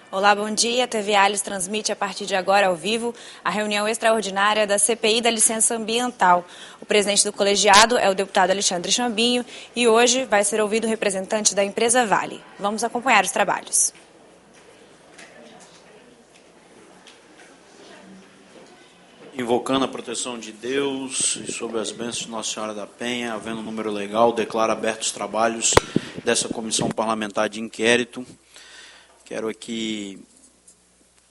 Olá, bom dia. A TV Alice transmite a partir de agora ao vivo a reunião extraordinária da CPI da licença ambiental. O presidente do colegiado é o deputado Alexandre Chambinho e hoje vai ser ouvido o representante da empresa Vale. Vamos acompanhar os trabalhos. Invocando a proteção de Deus e sob as bênçãos de Nossa Senhora da Penha, havendo um número legal, declaro abertos os trabalhos dessa comissão parlamentar de inquérito. Quero aqui,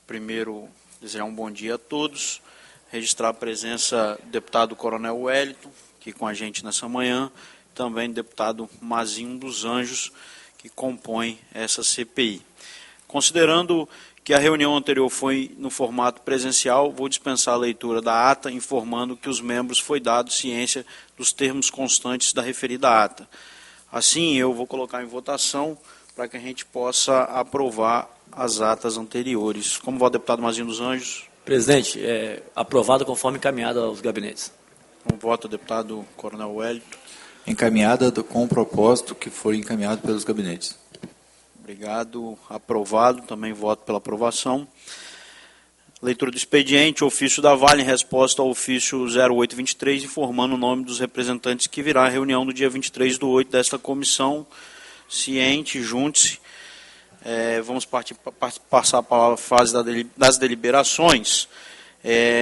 primeiro, desejar um bom dia a todos, registrar a presença do deputado Coronel Wellington, aqui com a gente nessa manhã, também do deputado Mazinho dos Anjos, que compõe essa CPI. Considerando que a reunião anterior foi no formato presencial, vou dispensar a leitura da ata, informando que os membros foi dado ciência dos termos constantes da referida ata. Assim, eu vou colocar em votação para que a gente possa aprovar as atas anteriores. Como vota o deputado Mazinho dos Anjos? Presidente, aprovado conforme encaminhado aos gabinetes. Como vota o deputado Coronel Wellington? Encaminhada com o propósito que foi encaminhado pelos gabinetes. Obrigado. Aprovado. Também voto pela aprovação. Leitura do expediente. Ofício da Vale em resposta ao ofício 0823, informando o nome dos representantes que virá à reunião do dia 23/8 desta comissão. Ciente, junte-se. Vamos passar para a fase das deliberações.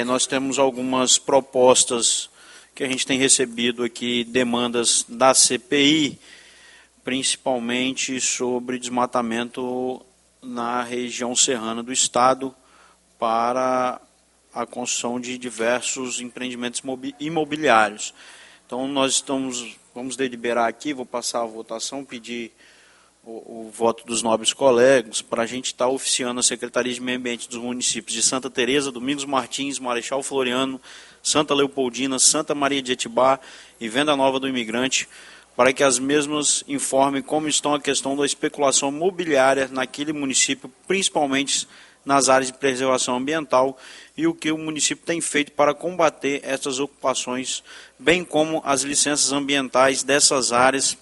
Nós temos algumas propostas que a gente tem recebido aqui, demandas da CPI, principalmente sobre desmatamento na região serrana do Estado para a construção de diversos empreendimentos imobiliários. Então, vamos deliberar aqui, vou passar a votação, pedir o voto dos nobres colegas para a gente estar oficiando a Secretaria de Meio Ambiente dos municípios de Santa Teresa, Domingos Martins, Marechal Floriano, Santa Leopoldina, Santa Maria de Etibá e Venda Nova do Imigrante, para que as mesmas informem como estão a questão da especulação imobiliária naquele município, principalmente nas áreas de preservação ambiental, e o que o município tem feito para combater essas ocupações, bem como as licenças ambientais dessas áreas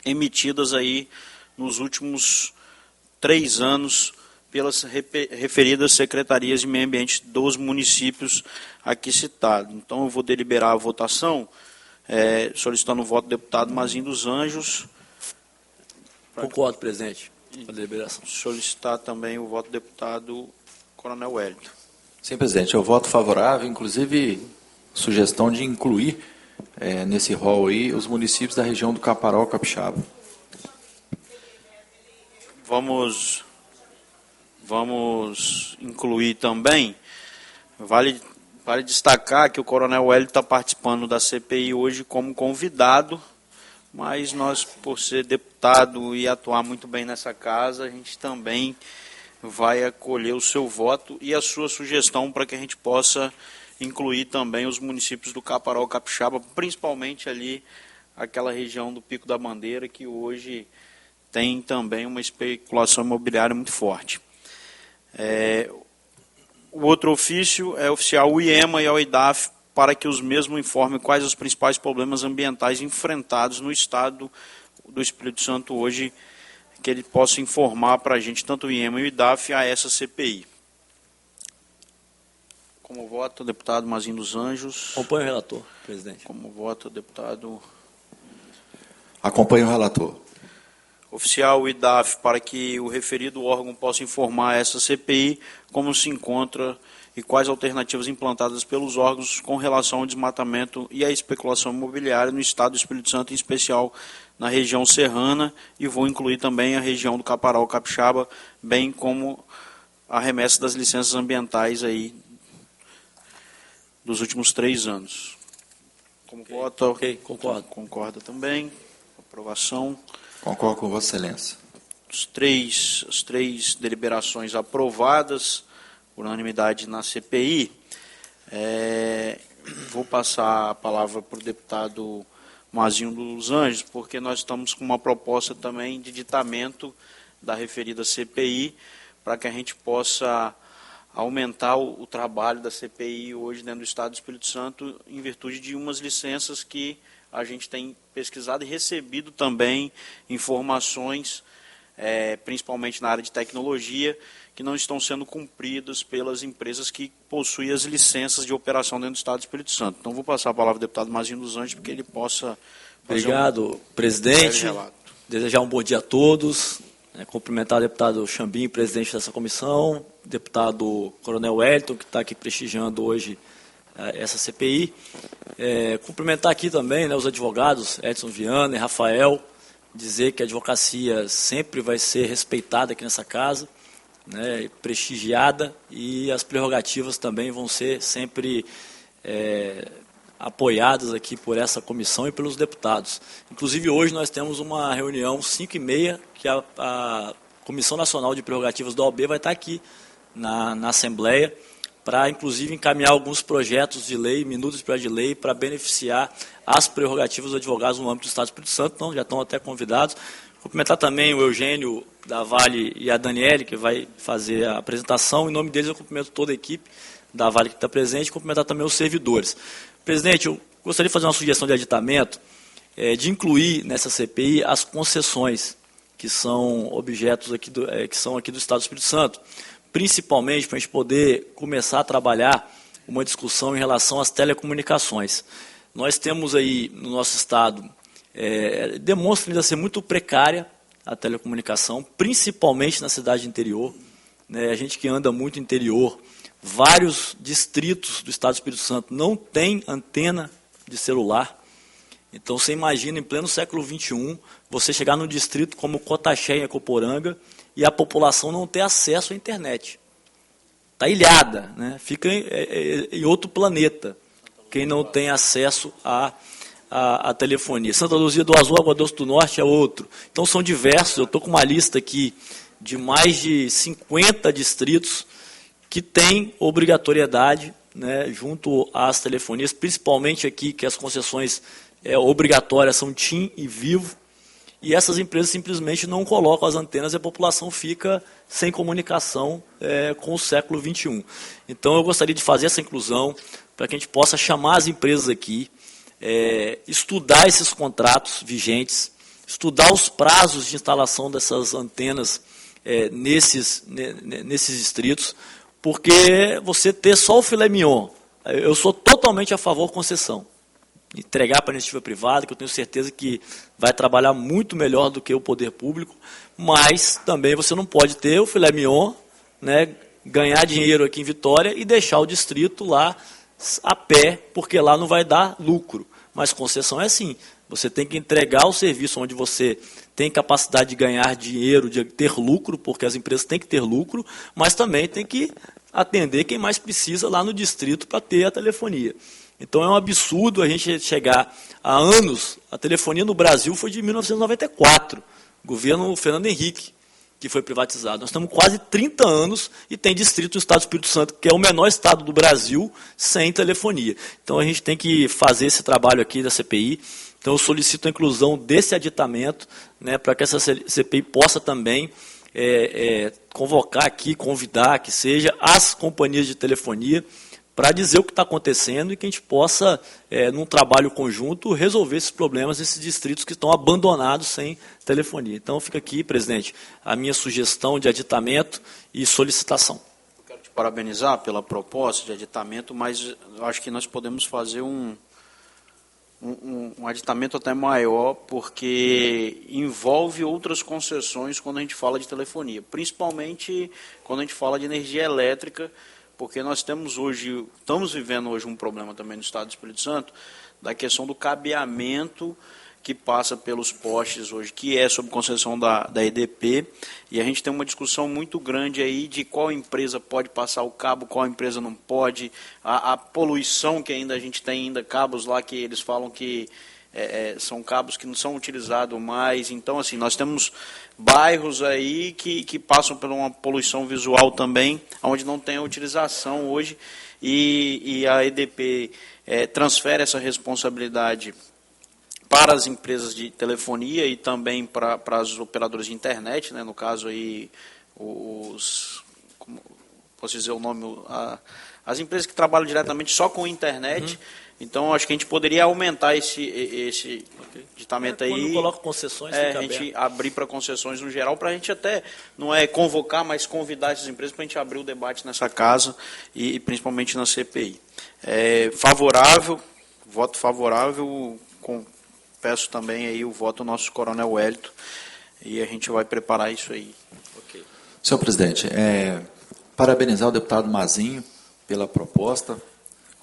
emitidas aí nos últimos 3 anos pelas referidas secretarias de meio ambiente dos municípios aqui citados. Então eu vou deliberar a votação, solicitando o voto do deputado Mazinho dos Anjos. Concordo, presidente, com a deliberação. Solicitar também o voto do deputado Coronel Wellington. Sim, presidente, eu voto favorável, inclusive sugestão de incluir nesse rol aí os municípios da região do Caparaó, Capixaba. Vamos incluir também, vale destacar que o Coronel Wellington está participando da CPI hoje como convidado, mas nós, por ser deputado e atuar muito bem nessa casa, a gente também vai acolher o seu voto e a sua sugestão para que a gente possa incluir também os municípios do Caparaó, Capixaba, principalmente ali aquela região do Pico da Bandeira, que hoje tem também uma especulação imobiliária muito forte. O outro ofício é oficial ao IEMA e ao IDAF para que os mesmos informem quais os principais problemas ambientais enfrentados no estado do Espírito Santo hoje, que ele possa informar para a gente, tanto o IEMA e o IDAF, a essa CPI. Como vota o deputado Mazinho dos Anjos? Acompanho o relator, presidente. Como vota o deputado? Acompanho o relator. Oficial IDAF, para que o referido órgão possa informar a essa CPI como se encontra e quais alternativas implantadas pelos órgãos com relação ao desmatamento e à especulação imobiliária no estado do Espírito Santo, em especial na região serrana, e vou incluir também a região do Caparaó, Capixaba, bem como a remessa das licenças ambientais aí dos últimos 3 anos. Como vota? Ok, concordo. Concorda também. Aprovação. Concordo com Vossa Excelência. As três deliberações aprovadas por unanimidade na CPI. Vou passar a palavra para o deputado Mazinho dos Anjos, porque nós estamos com uma proposta também de ditamento da referida CPI, para que a gente possa aumentar o trabalho da CPI hoje dentro do Estado do Espírito Santo, em virtude de umas licenças que a gente tem pesquisado e recebido também informações principalmente na área de tecnologia, que não estão sendo cumpridas pelas empresas que possuem as licenças de operação dentro do Estado do Espírito Santo. Então, vou passar a palavra ao deputado Mazinho dos Anjos, porque ele possa fazer Obrigado, presidente. relato. Desejar um bom dia a todos. Cumprimentar o deputado Chambim, presidente dessa comissão, deputado Coronel Wellington, que está aqui prestigiando hoje essa CPI. Cumprimentar aqui também, né, os advogados Edson Viana e Rafael, dizer que a advocacia sempre vai ser respeitada aqui nessa casa, né, prestigiada, e as prerrogativas também vão ser sempre apoiadas aqui por essa comissão e pelos deputados. Inclusive, hoje nós temos uma reunião 5h30, que a Comissão Nacional de Prerrogativas da OAB vai estar aqui na Assembleia, para, inclusive, encaminhar alguns projetos de lei, minutos de projeto de lei, para beneficiar as prerrogativas dos advogados no âmbito do Estado do Espírito Santo. Então, já estão até convidados. Cumprimentar também o Eugênio da Vale e a Daniele, que vai fazer a apresentação. Em nome deles, eu cumprimento toda a equipe da Vale que está presente, e cumprimentar também os servidores. Presidente, eu gostaria de fazer uma sugestão de aditamento, de incluir nessa CPI as concessões que são objetos aqui que são aqui do Estado do Espírito Santo, principalmente para a gente poder começar a trabalhar uma discussão em relação às telecomunicações. Nós temos aí no nosso Estado, demonstra ainda ser muito precária a telecomunicação, principalmente na cidade interior, né? A gente que anda muito interior, vários distritos do Estado do Espírito Santo não tem antena de celular. Então, você imagina, em pleno século XXI, você chegar num distrito como Cotaxé, em Ecoporanga, e a população não ter acesso à internet. Está ilhada, né? Fica em outro planeta, quem não tem acesso à telefonia. Santa Luzia do Azul, Água Doce do Norte é outro. Então, são diversos. Eu estou com uma lista aqui de mais de 50 distritos que têm obrigatoriedade, né, junto às telefonias, principalmente aqui que as concessões obrigatórias são TIM e Vivo, e essas empresas simplesmente não colocam as antenas e a população fica sem comunicação com o século XXI. Então, eu gostaria de fazer essa inclusão para que a gente possa chamar as empresas aqui, estudar esses contratos vigentes, estudar os prazos de instalação dessas antenas nesses distritos, porque você ter só o filé mignon, eu sou totalmente a favor da concessão. Entregar para a iniciativa privada, que eu tenho certeza que vai trabalhar muito melhor do que o poder público, mas também você não pode ter o filé mignon, né, ganhar dinheiro aqui em Vitória e deixar o distrito lá a pé, porque lá não vai dar lucro. Mas concessão é assim, você tem que entregar o serviço onde você tem capacidade de ganhar dinheiro, de ter lucro, porque as empresas têm que ter lucro, mas também tem que atender quem mais precisa lá no distrito para ter a telefonia. Então é um absurdo a gente chegar há anos, a telefonia no Brasil foi de 1994, governo Fernando Henrique, que foi privatizado. Nós estamos quase 30 anos e tem distrito no Estado do Espírito Santo, que é o menor estado do Brasil, sem telefonia. Então a gente tem que fazer esse trabalho aqui da CPI. Então eu solicito a inclusão desse aditamento, né, para que essa CPI possa também convocar aqui, convidar, que seja, as companhias de telefonia, para dizer o que está acontecendo e que a gente possa, num trabalho conjunto, resolver esses problemas nesses distritos que estão abandonados sem telefonia. Então, fica aqui, presidente, a minha sugestão de aditamento e solicitação. Quero te parabenizar pela proposta de aditamento, mas eu acho que nós podemos fazer um aditamento até maior, porque envolve outras concessões quando a gente fala de telefonia, principalmente quando a gente fala de energia elétrica, porque nós estamos vivendo hoje um problema também no Estado do Espírito Santo, da questão do cabeamento que passa pelos postes hoje, que é sob concessão da EDP, e a gente tem uma discussão muito grande aí de qual empresa pode passar o cabo, qual empresa não pode, a poluição que ainda a gente tem, cabos lá que eles falam que são cabos que não são utilizados mais. Então, assim, nós temos bairros aí que passam por uma poluição visual também, onde não tem a utilização hoje, e a EDP transfere essa responsabilidade para as empresas de telefonia e também para as operadoras de internet, né, no caso aí, como posso dizer o nome, as empresas que trabalham diretamente só com internet. Então, acho que a gente poderia aumentar esse ditamento aí. Quando coloca concessões, a gente abrir para concessões no geral, para a gente até, não é convocar, mas convidar essas empresas para a gente abrir o debate nessa casa e principalmente na CPI. Favorável, voto favorável, peço também aí o voto do nosso Coronel Wellington, e a gente vai preparar isso aí. Okay. Senhor presidente, parabenizar o deputado Mazinho pela proposta,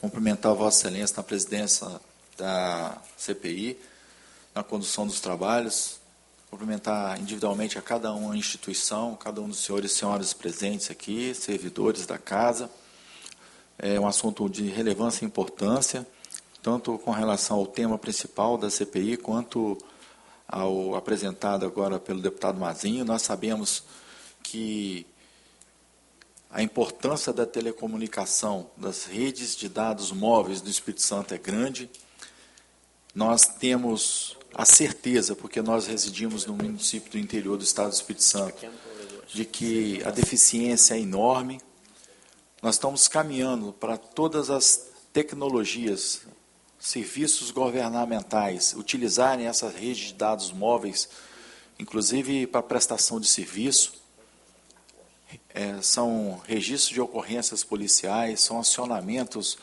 cumprimentar Vossa Excelência na presidência da CPI, na condução dos trabalhos, cumprimentar individualmente a cada uma instituição, cada um dos senhores e senhoras presentes aqui, servidores da casa. É um assunto de relevância e importância, tanto com relação ao tema principal da CPI, quanto ao apresentado agora pelo deputado Mazinho. Nós sabemos que a importância da telecomunicação, das redes de dados móveis do Espírito Santo é grande. Nós temos a certeza, porque nós residimos no município do interior do estado do Espírito Santo, de que a deficiência é enorme. Nós estamos caminhando para todas as tecnologias, serviços governamentais, utilizarem essa rede de dados móveis, inclusive para prestação de serviço. São registros de ocorrências policiais, são acionamentos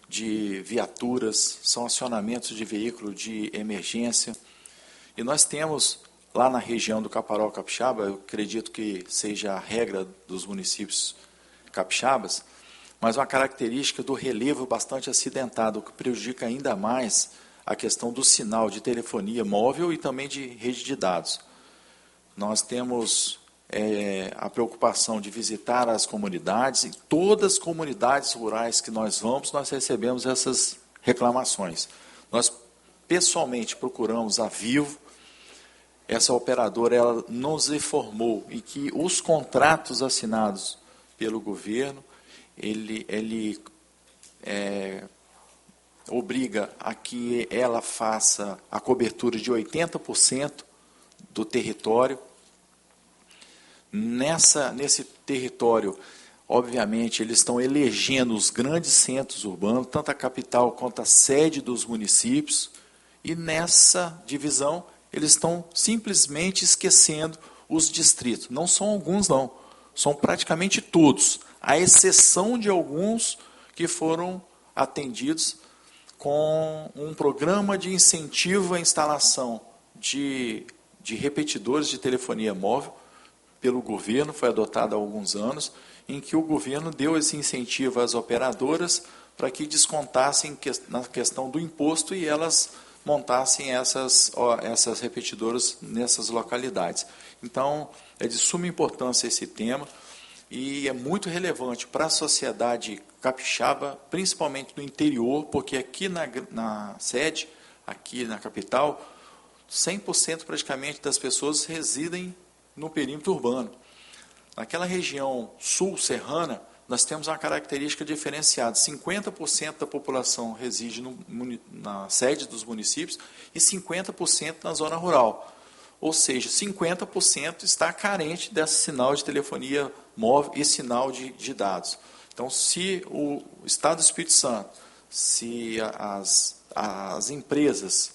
de viaturas, são acionamentos de veículo de emergência. E nós temos, lá na região do Caparaó Capixaba, eu acredito que seja a regra dos municípios capixabas, mas uma característica do relevo bastante acidentado, o que prejudica ainda mais a questão do sinal de telefonia móvel e também de rede de dados. Nós temos a preocupação de visitar as comunidades, em todas as comunidades rurais que nós vamos, nós recebemos essas reclamações. Nós, pessoalmente, procuramos a Vivo, essa operadora ela nos informou e que os contratos assinados pelo governo, ele obriga a que ela faça a cobertura de 80% do território. Nesse território, obviamente, eles estão elegendo os grandes centros urbanos, tanto a capital quanto a sede dos municípios, e nessa divisão eles estão simplesmente esquecendo os distritos. Não são alguns, não. São praticamente todos, à exceção de alguns que foram atendidos com um programa de incentivo à instalação de repetidores de telefonia móvel, pelo governo, foi adotado há alguns anos, em que o governo deu esse incentivo às operadoras para que descontassem na questão do imposto e elas montassem essas repetidoras nessas localidades. Então, é de suma importância esse tema e é muito relevante para a sociedade capixaba, principalmente no interior, porque aqui na sede, aqui na capital, 100% praticamente das pessoas residem no perímetro urbano. Naquela região sul-serrana, nós temos uma característica diferenciada. 50% da população reside na sede dos municípios e 50% na zona rural. Ou seja, 50% está carente desse sinal de telefonia móvel e sinal de dados. Então, se o Estado do Espírito Santo, se as empresas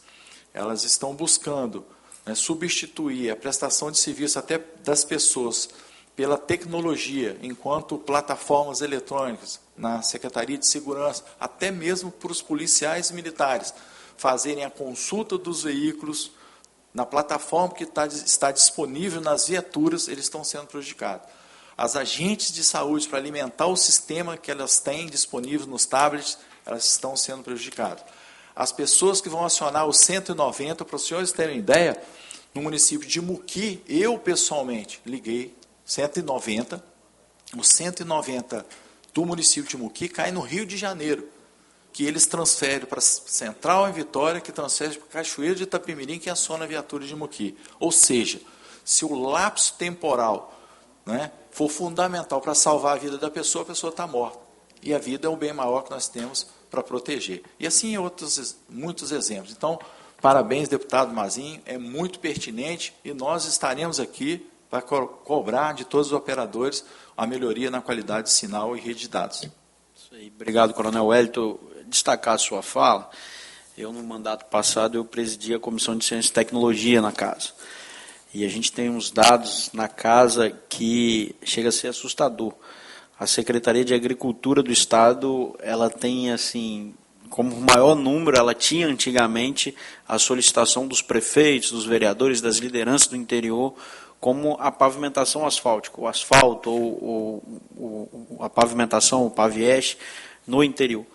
elas estão buscando substituir a prestação de serviço até das pessoas pela tecnologia, enquanto plataformas eletrônicas na Secretaria de Segurança, até mesmo para os policiais militares, fazerem a consulta dos veículos na plataforma que está disponível nas viaturas, eles estão sendo prejudicados. As agentes de saúde, para alimentar o sistema que elas têm disponível nos tablets, elas estão sendo prejudicadas. As pessoas que vão acionar o 190, para os senhores terem ideia, no município de Muqui, eu pessoalmente liguei 190, o 190 do município de Muqui cai no Rio de Janeiro, que eles transferem para Central em Vitória, que transfere para Cachoeiro de Itapemirim, que aciona a viatura de Muqui. Ou seja, se o lapso temporal for fundamental para salvar a vida da pessoa, a pessoa está morta. E a vida é o bem maior que nós temos para proteger. E assim muitos exemplos. Então, parabéns, deputado Mazinho, é muito pertinente e nós estaremos aqui para cobrar de todos os operadores a melhoria na qualidade de sinal e rede de dados. Obrigado, Coronel Wellington. Destacar a sua fala. Eu, no mandato passado, eu presidi a Comissão de Ciência e Tecnologia na casa. E a gente tem uns dados na casa que chega a ser assustador. A Secretaria de Agricultura do Estado, ela tem, assim, como maior número, ela tinha antigamente a solicitação dos prefeitos, dos vereadores, das lideranças do interior, como a pavimentação asfáltica, o asfalto ou a pavimentação, o pavieste, no interior.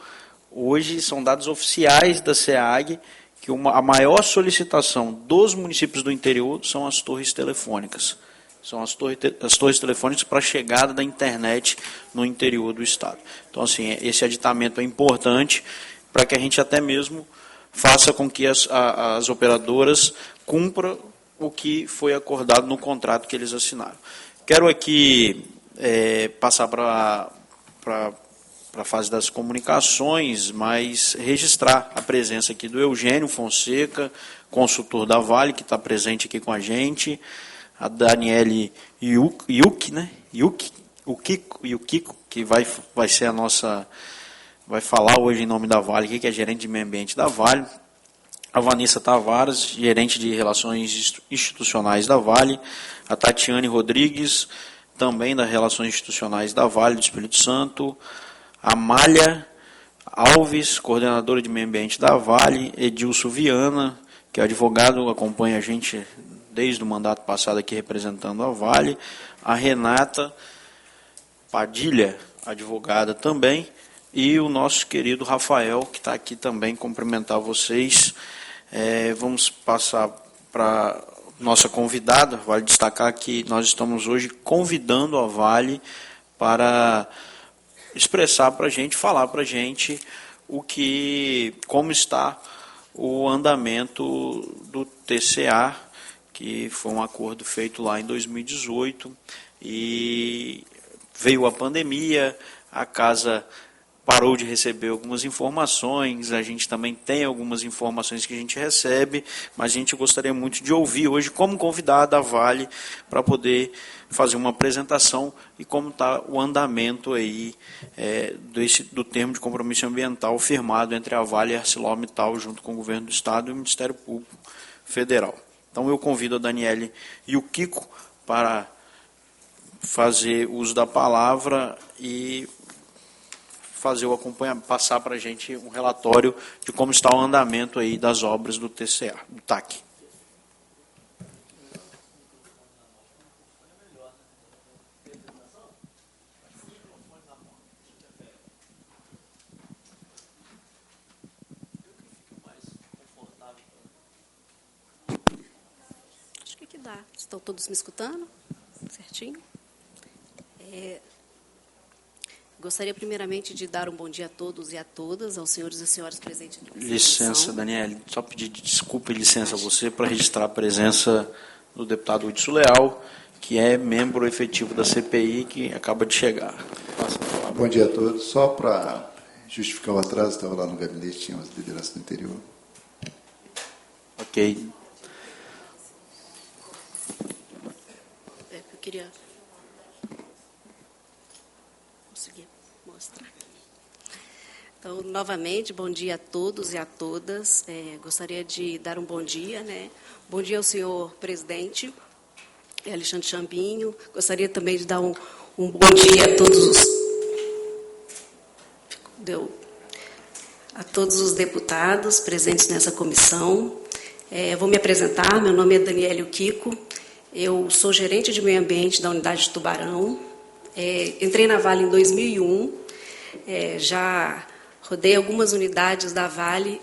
Hoje são dados oficiais da SEAG que a maior solicitação dos municípios do interior são as torres telefônicas. São as torres telefônicas para a chegada da internet no interior do estado. Então, assim, esse aditamento é importante para que a gente até mesmo faça com que as operadoras cumpram o que foi acordado no contrato que eles assinaram. Quero aqui passar para a fase das comunicações, mas registrar a presença aqui do Eugênio Fonseca, consultor da Vale, que está presente aqui com a gente, a Daniele Yuki, né? O Kiko, que vai ser a nossa, vai falar hoje em nome da Vale, que é gerente de meio ambiente da Vale, a Vanessa Tavares, gerente de relações institucionais da Vale, a Tatiane Rodrigues, também das relações institucionais da Vale do Espírito Santo, a Malha Alves, coordenadora de meio ambiente da Vale, Edilson Viana, que é advogado, acompanha a gente desde o mandato passado aqui representando a Vale, a Renata Padilha, advogada também, e o nosso querido Rafael, que está aqui também, cumprimentar vocês. Vamos passar para nossa convidada. Vale destacar que nós estamos hoje convidando a Vale para expressar para a gente, falar para a gente como está o andamento do TCA, que foi um acordo feito lá em 2018, e veio a pandemia, a casa parou de receber algumas informações, a gente também tem algumas informações que a gente recebe, mas a gente gostaria muito de ouvir hoje como convidada a Vale para poder fazer uma apresentação e como está o andamento aí do termo de compromisso ambiental firmado entre a Vale e a ArcelorMittal junto com o Governo do Estado e o Ministério Público Federal. Então eu convido a Daniele e o Kiko para fazer uso da palavra e fazer o acompanhamento, passar para a gente um relatório de como está o andamento aí das obras do TCA, do TAC. Acho que dá. Estão todos me escutando? Certinho? Gostaria primeiramente de dar um bom dia a todos e a todas, aos senhores e senhoras presentes aqui. Licença, Daniele, só pedir desculpa e licença a você para registrar a presença do deputado Hudson Leal, que é membro efetivo da CPI, que acaba de chegar. Bom dia a todos. Só para justificar o atraso, estava lá no gabinete, tinha umas lideranças do interior. Ok. Eu queria conseguir mostrar. Então, novamente, bom dia a todos e a todas. Gostaria de dar um bom dia, né? Bom dia ao senhor presidente, Alexandre Chambinho. Gostaria também de dar um bom dia a todos os deputados presentes nessa comissão. Vou me apresentar, meu nome é Daniele Kiko, eu sou gerente de meio ambiente da unidade de Tubarão. Entrei na Vale em 2001, já rodei algumas unidades da Vale,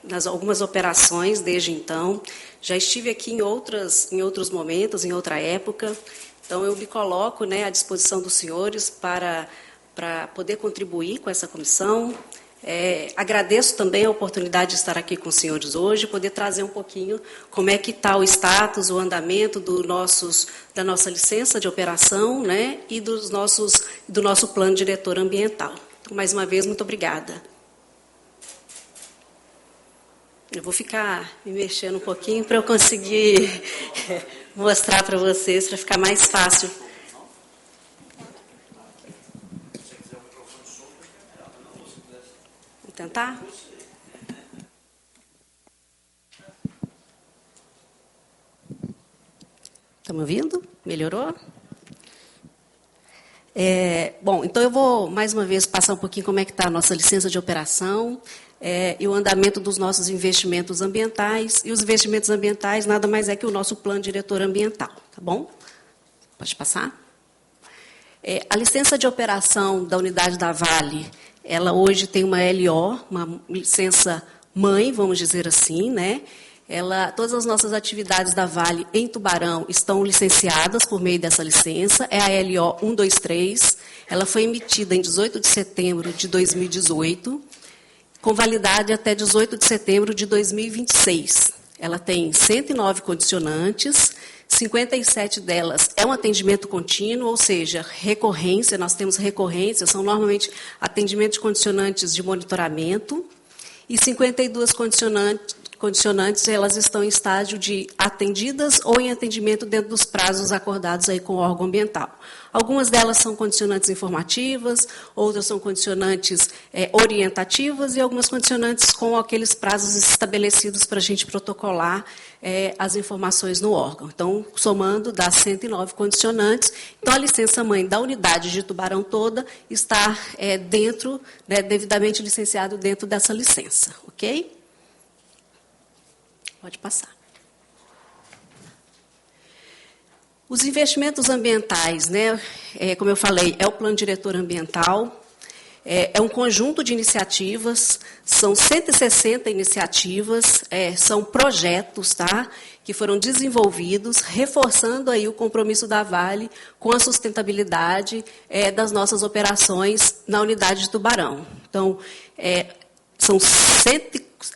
nas algumas operações desde então. Já estive aqui em outros momentos, em outra época. Então, eu me coloco, né, à disposição dos senhores para poder contribuir com essa comissão. Agradeço também a oportunidade de estar aqui com os senhores hoje, poder trazer um pouquinho como é que está o status, o andamento da nossa licença de operação, né, e do nosso plano diretor ambiental. Então, mais uma vez, muito obrigada. Eu vou ficar me mexendo um pouquinho para eu conseguir mostrar para vocês, para ficar mais fácil. tentar? Estão me ouvindo? Melhorou? Bom, então eu vou, mais uma vez, passar um pouquinho como é que está a nossa licença de operação e o andamento dos nossos investimentos ambientais. E os investimentos ambientais nada mais é que o nosso plano diretor ambiental, tá bom? Pode passar? A licença de operação da unidade da Vale, ela hoje tem uma LO, uma licença mãe, vamos dizer assim, né? Todas as nossas atividades da Vale em Tubarão estão licenciadas por meio dessa licença, é a LO 123, ela foi emitida em 18 de setembro de 2018, com validade até 18 de setembro de 2026. Ela tem 109 condicionantes, 57 delas é um atendimento contínuo, ou seja, recorrência, nós temos recorrência, são normalmente atendimentos de condicionantes de monitoramento, e 52 condicionantes, elas estão em estágio de atendidas ou em atendimento dentro dos prazos acordados aí com o órgão ambiental. Algumas delas são condicionantes informativas, outras são condicionantes orientativas e algumas condicionantes com aqueles prazos estabelecidos para a gente protocolar as informações no órgão. Então, somando, dá 109 condicionantes. Então, a licença-mãe da unidade de Tubarão toda está dentro, devidamente licenciado dentro dessa licença. Ok? Pode passar. Os investimentos ambientais, né, como eu falei, é o plano diretor ambiental, é um conjunto de iniciativas, são 160 iniciativas, são projetos, tá, que foram desenvolvidos, reforçando aí o compromisso da Vale com a sustentabilidade das nossas operações na unidade de Tubarão. Então, são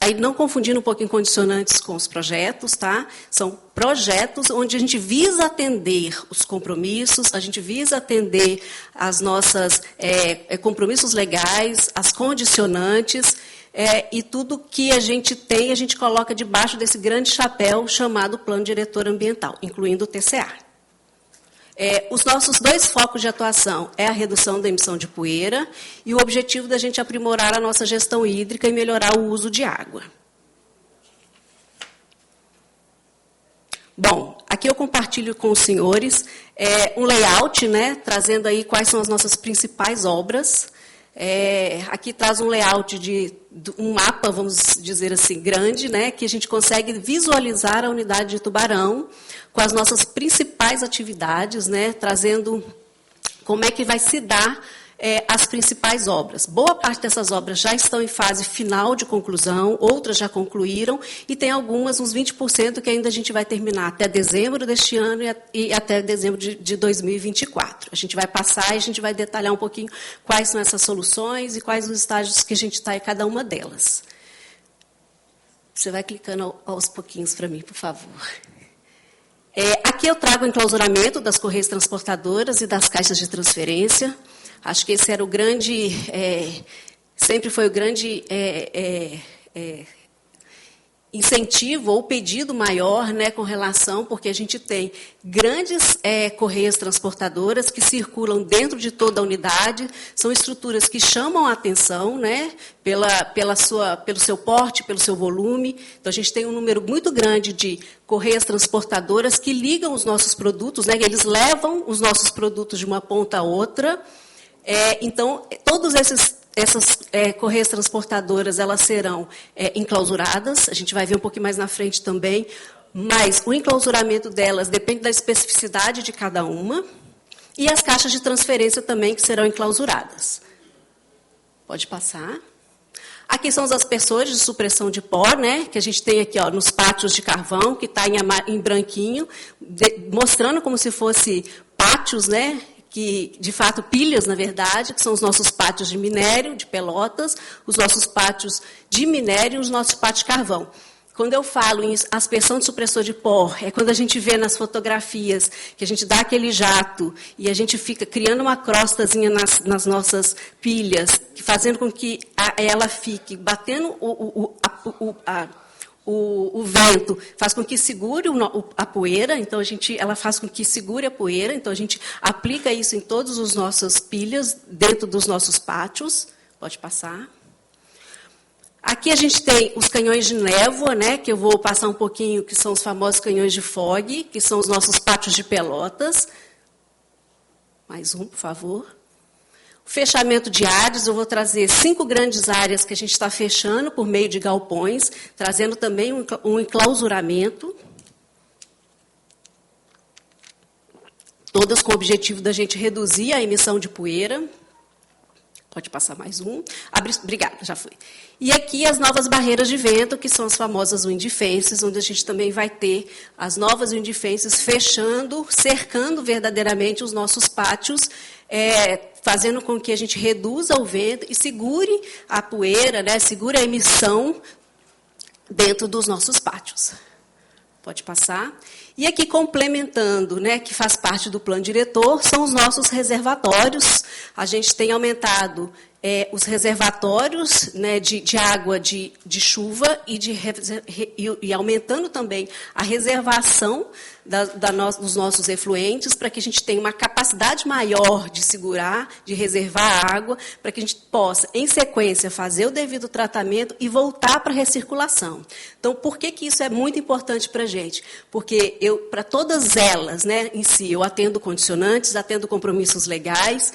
aí não confundindo um pouquinho condicionantes com os projetos, tá? São projetos onde a gente visa atender os compromissos, a gente visa atender as nossas compromissos legais, as condicionantes, e tudo que a gente tem, a gente coloca debaixo desse grande chapéu chamado Plano Diretor Ambiental, incluindo o TCA. Os nossos dois focos de atuação é a redução da emissão de poeira e o objetivo da gente aprimorar a nossa gestão hídrica e melhorar o uso de água. Bom, aqui eu compartilho com os senhores um layout, né, trazendo aí quais são as nossas principais obras. Aqui traz um layout de um mapa, vamos dizer assim, grande, né, que a gente consegue visualizar a unidade de Tubarão com as nossas principais atividades, né, trazendo como é que vai se dar as principais obras. Boa parte dessas obras já estão em fase final de conclusão, outras já concluíram, e tem algumas, uns 20%, que ainda a gente vai terminar até dezembro deste ano e até dezembro de 2024. A gente vai passar e a gente vai detalhar um pouquinho quais são essas soluções e quais os estágios que a gente está em cada uma delas. Você vai clicando aos pouquinhos para mim, por favor. Aqui eu trago o enclausuramento das correias transportadoras e das caixas de transferência. Acho que esse era o grande, sempre foi o grande incentivo ou pedido maior, né, com relação, porque a gente tem grandes correias transportadoras que circulam dentro de toda a unidade, são estruturas que chamam a atenção, né, pelo seu porte, pelo seu volume. Então, a gente tem um número muito grande de correias transportadoras que ligam os nossos produtos, né, eles levam os nossos produtos de uma ponta a outra. Então, todas essas correias transportadoras, elas serão enclausuradas, a gente vai ver um pouquinho mais na frente também, mas o enclausuramento delas depende da especificidade de cada uma, e as caixas de transferência também, que serão enclausuradas. Pode passar. Aqui são os aspersores de supressão de pó, né, que a gente tem aqui, ó, nos pátios de carvão, que está em branquinho, mostrando como se fosse pátios, né, que, de fato, pilhas, na verdade, que são os nossos pátios de minério, de Pelotas, os nossos pátios de minério e os nossos pátios de carvão. Quando eu falo em aspersão de supressor de pó, é quando a gente vê nas fotografias que a gente dá aquele jato e a gente fica criando uma crostazinha nas nossas pilhas, fazendo com que ela fique batendo o vento, faz com que segure a poeira, então ela faz com que segure a poeira, então a gente aplica isso em todas as nossas pilhas, dentro dos nossos pátios. Pode passar. Aqui a gente tem os canhões de névoa, né, que eu vou passar um pouquinho, que são os famosos canhões de fog, que são os nossos pátios de pelotas. Mais um, por favor. O fechamento de áreas, eu vou trazer 5 grandes áreas que a gente está fechando por meio de galpões, trazendo também um enclausuramento. Todas com o objetivo da gente reduzir a emissão de poeira. Pode passar mais um. Obrigada, já foi. E aqui as novas barreiras de vento, que são as famosas wind fences, onde a gente também vai ter as novas wind fences fechando, cercando verdadeiramente os nossos pátios, fazendo com que a gente reduza o vento e segure a poeira, né, segure a emissão dentro dos nossos pátios. Pode passar. E aqui, complementando, né, que faz parte do plano diretor, são os nossos reservatórios. A gente tem aumentado os reservatórios, né, de água de chuva e aumentando também a reservação dos nossos efluentes, para que a gente tenha uma capacidade maior de segurar, de reservar água, para que a gente possa, em sequência, fazer o devido tratamento e voltar para a recirculação. Então, por que isso é muito importante para a gente? Porque para todas elas, né, em si, eu atendo condicionantes, atendo compromissos legais.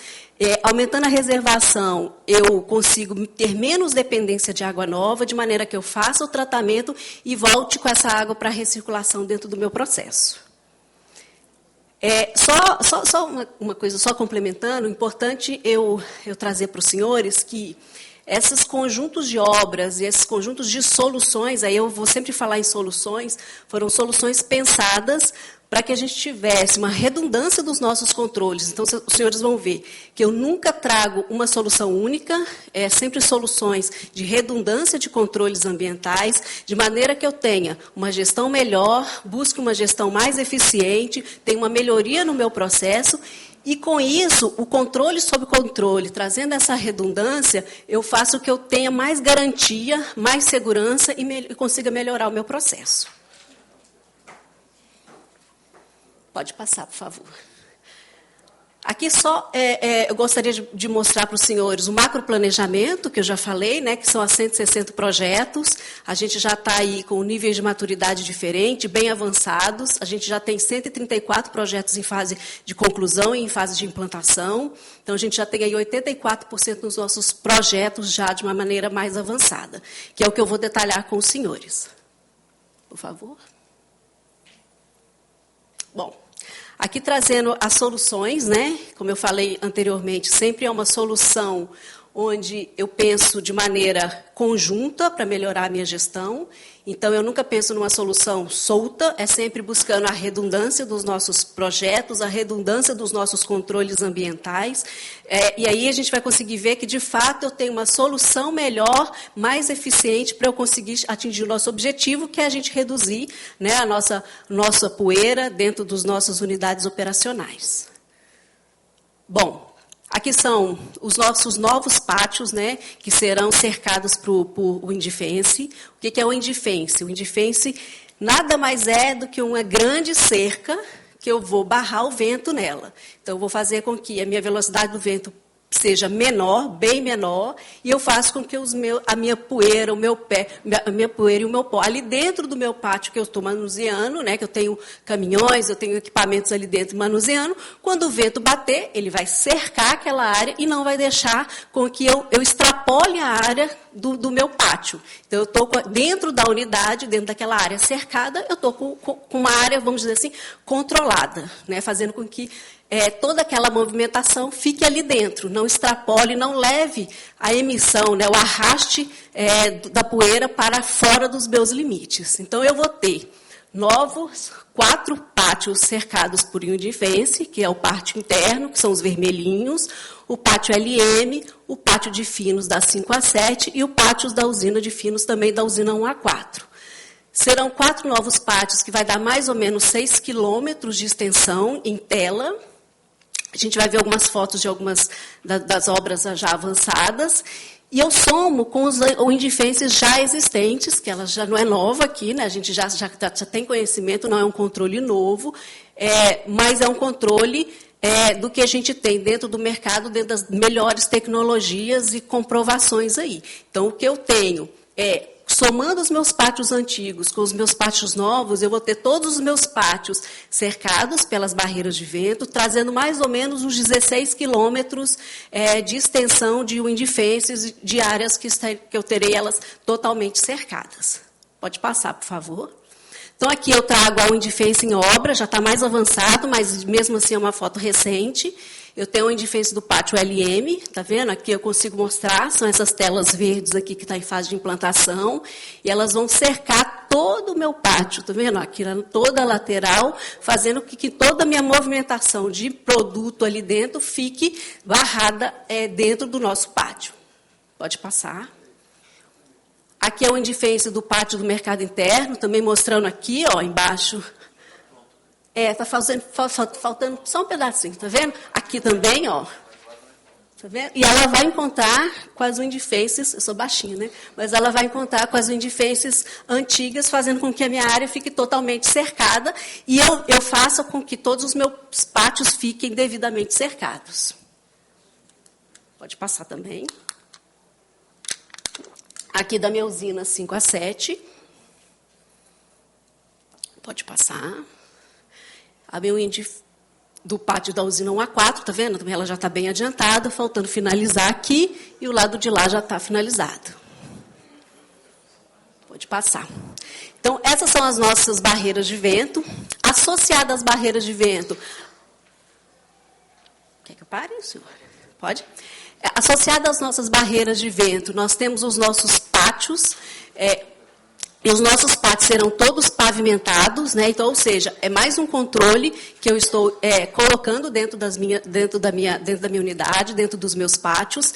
Aumentando a reservação, eu consigo ter menos dependência de água nova, de maneira que eu faça o tratamento e volte com essa água para a recirculação dentro do meu processo. Só uma coisa, só complementando, importante eu trazer para os senhores que esses conjuntos de obras e esses conjuntos de soluções, aí eu vou sempre falar em soluções, foram soluções pensadas para que a gente tivesse uma redundância dos nossos controles. Então, os senhores vão ver que eu nunca trago uma solução única, sempre soluções de redundância de controles ambientais, de maneira que eu tenha uma gestão melhor, busque uma gestão mais eficiente, tenha uma melhoria no meu processo. E, com isso, o controle sobre controle, trazendo essa redundância, eu faço que eu tenha mais garantia, mais segurança e consiga melhorar o meu processo. Pode passar, por favor. Aqui só eu gostaria de mostrar para os senhores o macroplanejamento, que eu já falei, né, que são as 160 projetos. A gente já está aí com níveis de maturidade diferente, bem avançados. A gente já tem 134 projetos em fase de conclusão e em fase de implantação. Então, a gente já tem aí 84% dos nossos projetos já de uma maneira mais avançada, que é o que eu vou detalhar com os senhores. Por favor. Bom, aqui trazendo as soluções, né? Como eu falei anteriormente, sempre é uma solução onde eu penso de maneira conjunta para melhorar a minha gestão. Então, eu nunca penso numa solução solta, é sempre buscando a redundância dos nossos projetos, a redundância dos nossos controles ambientais. E aí a gente vai conseguir ver que, de fato, eu tenho uma solução melhor, mais eficiente para eu conseguir atingir o nosso objetivo, que é a gente reduzir, né, a nossa poeira dentro das nossas unidades operacionais. Bom, aqui são os nossos novos pátios, né, que serão cercados por wind fence. O que é o wind fence? O wind fence nada mais é do que uma grande cerca que eu vou barrar o vento nela. Então, eu vou fazer com que a minha velocidade do vento seja menor, bem menor, e eu faço com que a minha poeira, a minha poeira e o meu pó, ali dentro do meu pátio que eu estou manuseando, né, que eu tenho caminhões, eu tenho equipamentos ali dentro manuseando, quando o vento bater, ele vai cercar aquela área e não vai deixar com que eu extrapole a área do meu pátio. Então, eu estou dentro da unidade, dentro daquela área cercada, eu estou com uma área, vamos dizer assim, controlada, né, fazendo com que toda aquela movimentação fique ali dentro, não extrapole, não leve a emissão, né, o arraste da poeira para fora dos meus limites. Então, eu vou ter novos 4 pátios cercados por wind fence, que é o pátio interno, que são os vermelhinhos, o pátio LM, o pátio de finos da 5 a 7 e o pátio da usina de finos também da usina 1 a 4. Serão 4 novos pátios que vai dar mais ou menos 6 quilômetros de extensão em tela. A gente vai ver algumas fotos de algumas das obras já avançadas. E eu somo com os wind fences já existentes, que ela já não é nova aqui, né? A gente já tem conhecimento, não é um controle novo, mas é um controle do que a gente tem dentro do mercado, dentro das melhores tecnologias e comprovações aí. Então, o que eu tenho somando os meus pátios antigos com os meus pátios novos, eu vou ter todos os meus pátios cercados pelas barreiras de vento, trazendo mais ou menos uns 16 quilômetros de extensão de windfences, de áreas que eu terei elas totalmente cercadas. Pode passar, por favor. Então, aqui eu trago a windfence em obra, já está mais avançado, mas mesmo assim é uma foto recente. Eu tenho o windfence do pátio LM, está vendo? Aqui eu consigo mostrar, são essas telas verdes aqui que está em fase de implantação, e elas vão cercar todo o meu pátio, está vendo? Aqui toda a lateral, fazendo com que toda a minha movimentação de produto ali dentro fique barrada dentro do nosso pátio. Pode passar. Aqui é o windfence do pátio do mercado interno, também mostrando aqui, ó, embaixo. Está faltando só um pedacinho, tá vendo? Aqui também, ó. Tá vendo? E ela vai encontrar com as windfences, eu sou baixinha, né? Mas ela vai encontrar com as windfences antigas, fazendo com que a minha área fique totalmente cercada, e eu faça com que todos os meus pátios fiquem devidamente cercados. Pode passar também. Aqui da minha usina 5 a 7. Pode passar. A minha do pátio da usina 1 a 4, tá vendo? Ela já está bem adiantada, faltando finalizar aqui, e o lado de lá já está finalizado. Pode passar. Então, essas são as nossas barreiras de vento. Associadas às barreiras de vento... Quer que eu pare, senhor? Pode? Associada às nossas barreiras de vento, nós temos os nossos pátios, e os nossos pátios serão todos pavimentados, né? Então, ou seja, é mais um controle que eu estou colocando dentro da minha unidade, dentro dos meus pátios.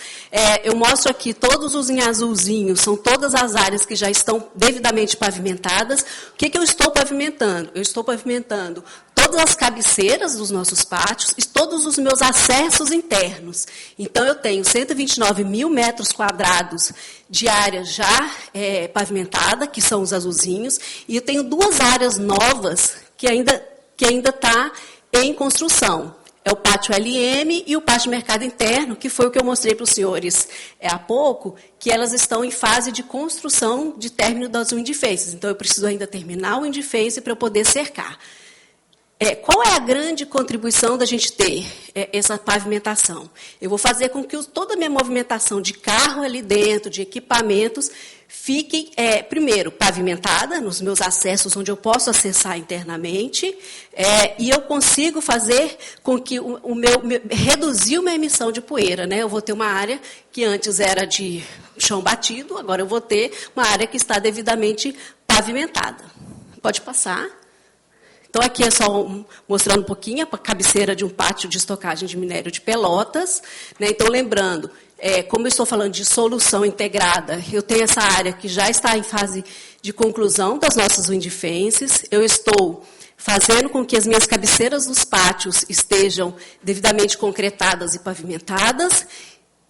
Eu mostro aqui todos os em azulzinho, são todas as áreas que já estão devidamente pavimentadas. O que eu estou pavimentando? Eu estou pavimentando todas as cabeceiras dos nossos pátios e todos os meus acessos internos. Então, eu tenho 129 mil metros quadrados de área já pavimentada, que são os azulzinhos, e eu tenho 2 áreas novas que ainda está em construção. É o pátio LM e o pátio mercado interno, que foi o que eu mostrei para os senhores há pouco, que elas estão em fase de construção de término das windfences. Então, eu preciso ainda terminar o windfence para eu poder cercar. Qual é a grande contribuição da gente ter essa pavimentação? Eu vou fazer com que toda a minha movimentação de carro ali dentro, de equipamentos, fique, primeiro, pavimentada nos meus acessos, onde eu posso acessar internamente, e eu consigo fazer com que reduzir uma emissão de poeira, né? Eu vou ter uma área que antes era de chão batido, agora eu vou ter uma área que está devidamente pavimentada. Pode passar. Então, aqui é só mostrando um pouquinho a cabeceira de um pátio de estocagem de minério de Pelotas, né? Então, lembrando, como eu estou falando de solução integrada, eu tenho essa área que já está em fase de conclusão das nossas windfences, eu estou fazendo com que as minhas cabeceiras dos pátios estejam devidamente concretadas e pavimentadas,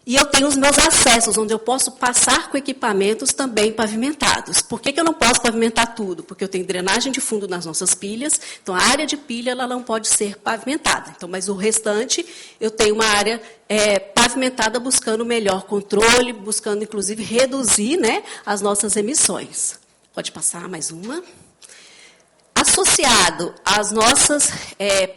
e eu tenho os meus acessos, onde eu posso passar com equipamentos também pavimentados. Por que eu não posso pavimentar tudo? Porque eu tenho drenagem de fundo nas nossas pilhas, então a área de pilha ela não pode ser pavimentada. Então, mas o restante, eu tenho uma área pavimentada buscando melhor controle, buscando, inclusive, reduzir, né, as nossas emissões. Pode passar mais uma. Associado às nossas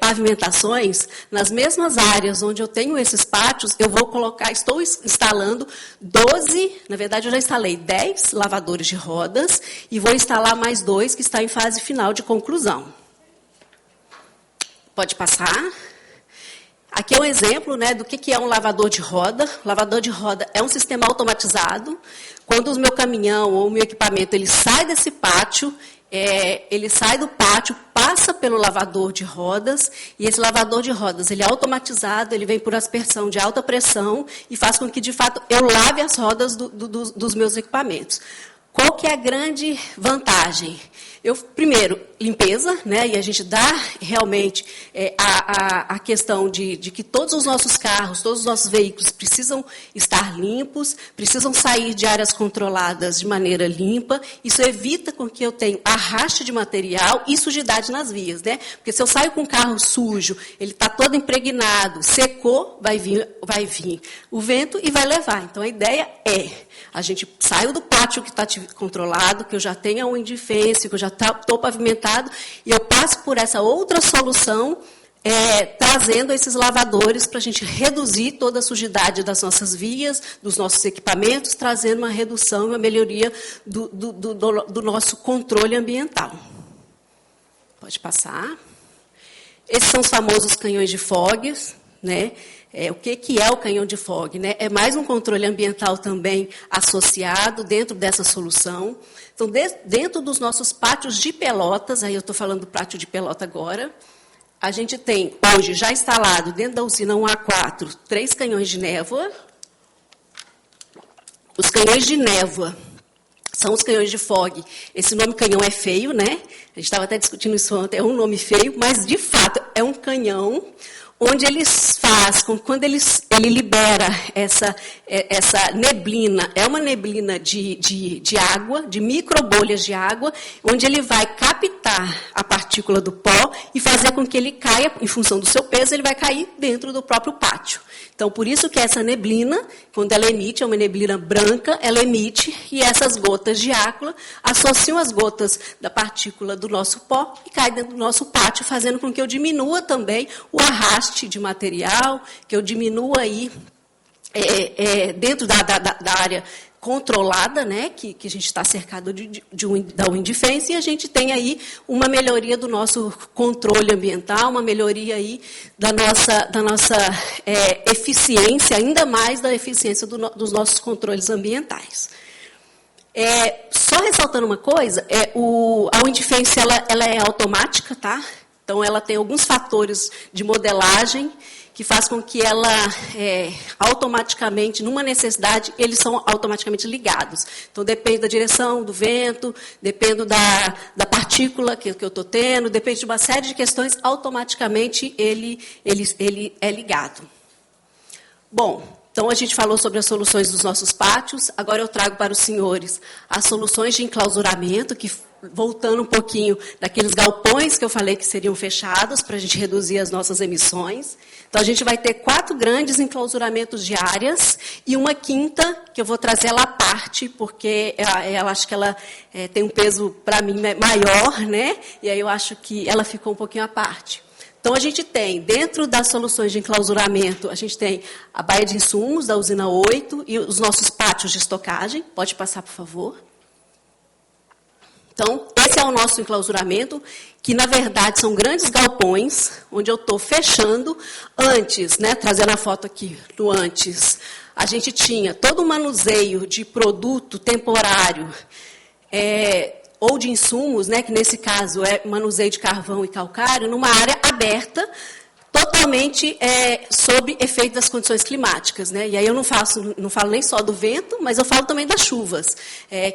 pavimentações, nas mesmas áreas onde eu tenho esses pátios, eu vou colocar, estou instalando 12, na verdade eu já instalei 10 lavadores de rodas, e vou instalar mais 2 que está em fase final de conclusão. Pode passar. Aqui é um exemplo, né, do que é um lavador de roda. O lavador de roda é um sistema automatizado. Quando o meu caminhão ou o meu equipamento ele sai desse pátio, ele sai do pátio, passa pelo lavador de rodas, e esse lavador de rodas ele é automatizado, ele vem por aspersão de alta pressão e faz com que, de fato, eu lave as rodas dos meus equipamentos. Qual que é a grande vantagem? Primeiro, limpeza, né, e a gente dá realmente a questão de que todos os nossos carros, todos os nossos veículos precisam estar limpos, precisam sair de áreas controladas de maneira limpa. Isso evita com que eu tenha arraste de material e sujidade nas vias, né? Porque se eu saio com um carro sujo, ele está todo impregnado, secou, vai vir o vento e vai levar. Então, a ideia a gente saiu do pátio que está controlado, que eu já tenha um indifense, que eu já estou pavimentado, e eu passo por essa outra solução, trazendo esses lavadores para a gente reduzir toda a sujidade das nossas vias, dos nossos equipamentos, trazendo uma redução e uma melhoria do nosso controle ambiental. Pode passar. Esses são os famosos canhões de fogues, né? O que é o canhão de fogue, né? É mais um controle ambiental também associado dentro dessa solução. Então, dentro dos nossos pátios de Pelotas, aí eu estou falando do pátio de Pelota agora, a gente tem hoje já instalado dentro da usina 1A4 3 canhões de névoa. Os canhões de névoa são os canhões de fogue. Esse nome canhão é feio, né? A gente estava até discutindo isso ontem, é um nome feio, mas, de fato, é um canhão onde quando ele libera essa neblina, é uma neblina de água, de microbolhas de água, onde ele vai captar a partícula do pó e fazer com que ele caia, em função do seu peso, ele vai cair dentro do próprio pátio. Então, por isso que essa neblina, quando ela emite, é uma neblina branca, ela emite, e essas gotas de água associam as gotas da partícula do nosso pó e caem dentro do nosso pátio, fazendo com que eu diminua também o arraste de material, que eu diminua aí, dentro da área controlada, né, que a gente está cercado da Wind Defense, e a gente tem aí uma melhoria do nosso controle ambiental, uma melhoria aí da nossa eficiência, ainda mais da eficiência dos nossos controles ambientais. Só ressaltando uma coisa, a Wind Defense ela é automática, tá? Então, ela tem alguns fatores de modelagem que faz com que ela, automaticamente, numa necessidade, eles são automaticamente ligados. Então, depende da direção, do vento, depende da partícula que eu estou tendo, depende de uma série de questões, automaticamente ele é ligado. Bom, então a gente falou sobre as soluções dos nossos pátios, agora eu trago para os senhores as soluções de enclausuramento, que, voltando um pouquinho daqueles galpões que eu falei que seriam fechados para a gente reduzir as nossas emissões. Então, a gente vai ter 4 grandes enclausuramentos de áreas e uma quinta, que eu vou trazer ela à parte, porque ela acho que ela tem um peso, para mim, maior, né? E aí eu acho que ela ficou um pouquinho à parte. Então, a gente tem, dentro das soluções de enclausuramento, a gente tem a baía de insumos da usina 8 e os nossos pátios de estocagem. Pode passar, por favor. Então, esse é o nosso enclausuramento, que, na verdade, são grandes galpões, onde eu estou fechando. Antes, né, trazendo a foto aqui do antes, a gente tinha todo um manuseio de produto temporário, ou de insumos, né, que, nesse caso, é manuseio de carvão e calcário, numa área aberta, totalmente sob efeito das condições climáticas, né? E aí eu não falo nem só do vento, mas eu falo também das chuvas,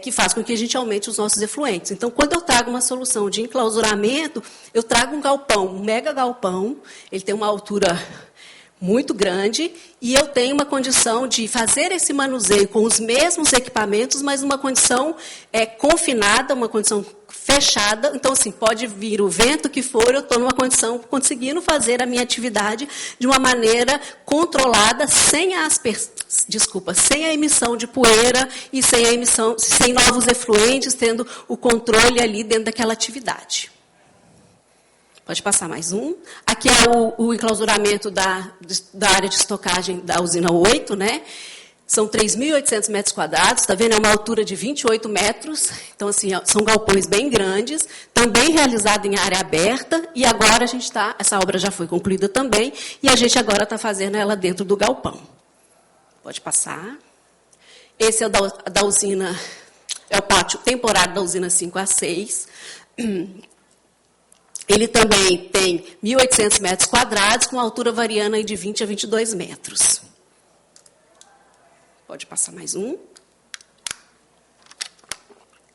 que faz com que a gente aumente os nossos efluentes. Então, quando eu trago uma solução de enclausuramento, eu trago um galpão, um mega galpão, ele tem uma altura muito grande, e eu tenho uma condição de fazer esse manuseio com os mesmos equipamentos, mas numa condição confinada, uma condição fechada. Então, assim, pode vir o vento que for, eu estou numa condição, conseguindo fazer a minha atividade de uma maneira controlada, sem a emissão de poeira e sem novos efluentes, tendo o controle ali dentro daquela atividade. Pode passar mais um. Aqui é o enclausuramento da área de estocagem da usina 8, né? São 3.800 metros quadrados, está vendo? É uma altura de 28 metros. Então, assim, são galpões bem grandes, também realizado em área aberta, e agora a gente está, essa obra já foi concluída também, e a gente agora está fazendo ela dentro do galpão. Pode passar. Esse é o da usina, é o pátio temporário da usina 5A6. Ele também tem 1.800 metros quadrados, com altura variando aí de 20 a 22 metros. Pode passar mais um.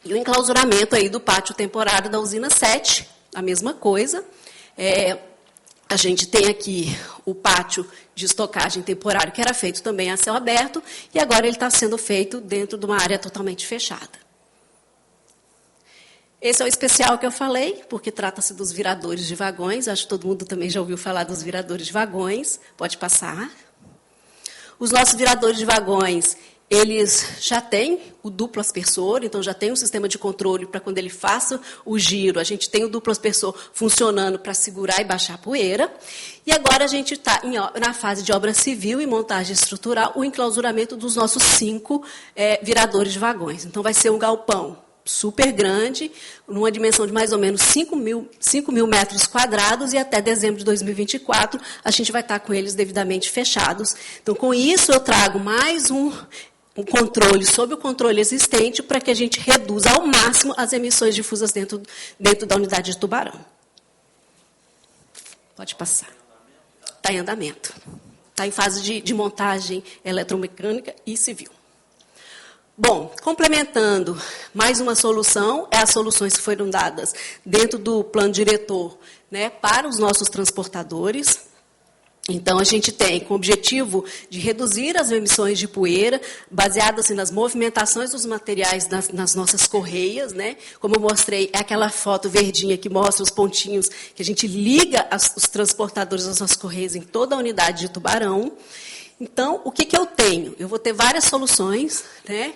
E o enclausuramento aí do pátio temporário da usina 7, a mesma coisa. A gente tem aqui o pátio de estocagem temporário, que era feito também a céu aberto, e agora ele está sendo feito dentro de uma área totalmente fechada. Esse é o especial que eu falei, porque trata-se dos viradores de vagões. Acho que todo mundo também já ouviu falar dos viradores de vagões. Pode passar. Os nossos viradores de vagões, eles já têm o duplo aspersor, então já tem um sistema de controle para quando ele faça o giro, a gente tem o duplo aspersor funcionando para segurar e baixar a poeira. E agora a gente está na fase de obra civil e montagem estrutural, o enclausuramento dos nossos 5 viradores de vagões. Então vai ser um galpão super grande, numa dimensão de mais ou menos 5 mil metros quadrados, e até dezembro de 2024 a gente vai estar com eles devidamente fechados. Então, com isso, eu trago mais um controle sobre o controle existente para que a gente reduza ao máximo as emissões difusas dentro da unidade de Tubarão. Pode passar. Está em andamento. Está em fase de montagem eletromecânica e civil. Bom, complementando, mais uma solução, as soluções que foram dadas dentro do plano diretor, né, para os nossos transportadores. Então, a gente tem com o objetivo de reduzir as emissões de poeira, baseado assim, nas movimentações dos materiais nas nossas correias. Né? Como eu mostrei, é aquela foto verdinha que mostra os pontinhos que a gente liga os transportadores às nossas correias em toda a unidade de Tubarão. Então, o que eu tenho? Eu vou ter várias soluções, né,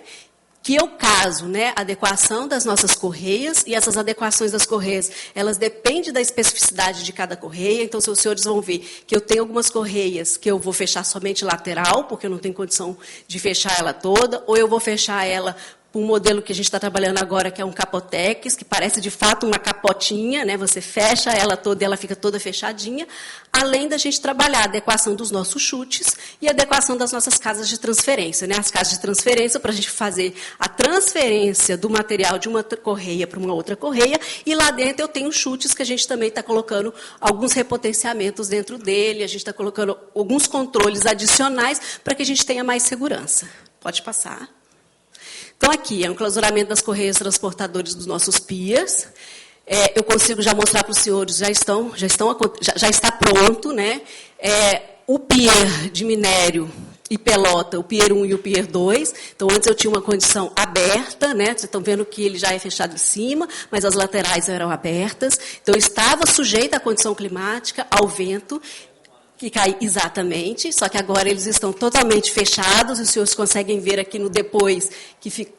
que eu caso, né, adequação das nossas correias, e essas adequações das correias, elas dependem da especificidade de cada correia. Então, os senhores vão ver que eu tenho algumas correias que eu vou fechar somente lateral, porque eu não tenho condição de fechar ela toda, ou eu vou fechar ela um modelo que a gente está trabalhando agora, que é um capotex, que parece de fato uma capotinha, né? Você fecha ela toda e ela fica toda fechadinha, além da gente trabalhar a adequação dos nossos chutes e a adequação das nossas casas de transferência. Né? As casas de transferência, para a gente fazer a transferência do material de uma correia para uma outra correia, e lá dentro eu tenho chutes que a gente também está colocando alguns repotenciamentos dentro dele, a gente está colocando alguns controles adicionais para que a gente tenha mais segurança. Pode passar. Então, aqui é um clausuramento das correias transportadores dos nossos piers. Eu consigo já mostrar para os senhores, já está pronto. Né? O pier de minério e pelota, o pier 1 e o pier 2. Então, antes eu tinha uma condição aberta. Né? Vocês estão vendo que ele já é fechado em cima, mas as laterais eram abertas. Então, eu estava sujeita à condição climática, ao vento, que cai exatamente, só que agora eles estão totalmente fechados, e os senhores conseguem ver aqui no depois que fica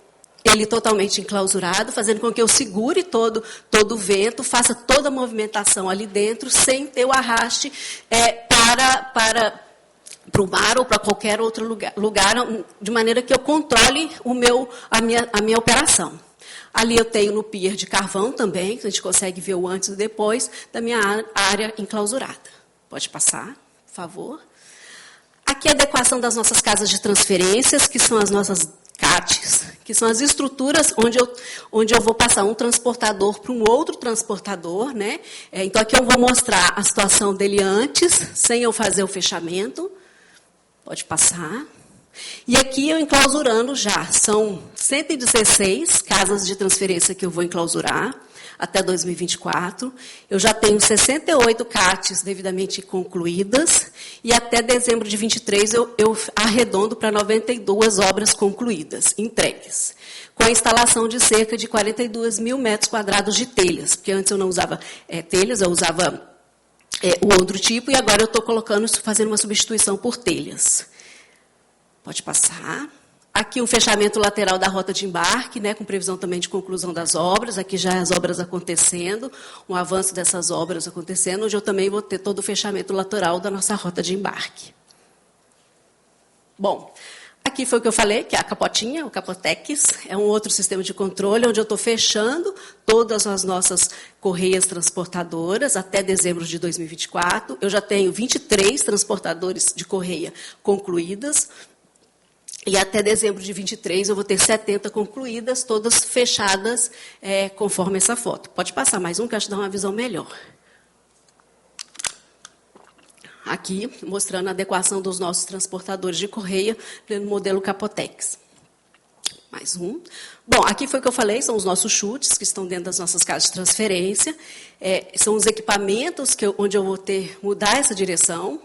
ele totalmente enclausurado, fazendo com que eu segure todo o vento, faça toda a movimentação ali dentro, sem ter o arraste para o mar ou para qualquer outro lugar, de maneira que eu controle a minha operação. Ali eu tenho no pier de carvão também, que a gente consegue ver o antes e o depois da minha área enclausurada. Pode passar, por favor. Aqui a adequação das nossas casas de transferências, que são as nossas CATs, que são as estruturas onde eu vou passar um transportador para um outro transportador. Né? Então, aqui eu vou mostrar a situação dele antes, sem eu fazer o fechamento. Pode passar. E aqui eu enclausurando já. São 116 casas de transferência que eu vou enclausurar até 2024. Eu já tenho 68 CATs devidamente concluídas, e até dezembro de 23 eu arredondo para 92 obras concluídas, entregues, com a instalação de cerca de 42 mil metros quadrados de telhas, porque antes eu não usava telhas, eu usava o outro tipo, e agora eu estou fazendo uma substituição por telhas. Pode passar. Aqui o fechamento lateral da rota de embarque, né, com previsão também de conclusão das obras. Aqui já as obras acontecendo, um avanço dessas obras acontecendo, onde eu também vou ter todo o fechamento lateral da nossa rota de embarque. Bom, aqui foi o que eu falei, que é a capotinha, o capotex, é um outro sistema de controle, onde eu estou fechando todas as nossas correias transportadoras até dezembro de 2024. Eu já tenho 23 transportadores de correia concluídas, e até dezembro de 23 eu vou ter 70 concluídas, todas fechadas, conforme essa foto. Pode passar mais um, que acho que dá uma visão melhor. Aqui, mostrando a adequação dos nossos transportadores de correia no modelo Capotex. Mais um. Bom, aqui foi o que eu falei, são os nossos chutes, que estão dentro das nossas casas de transferência. São os equipamentos onde eu vou mudar essa direção.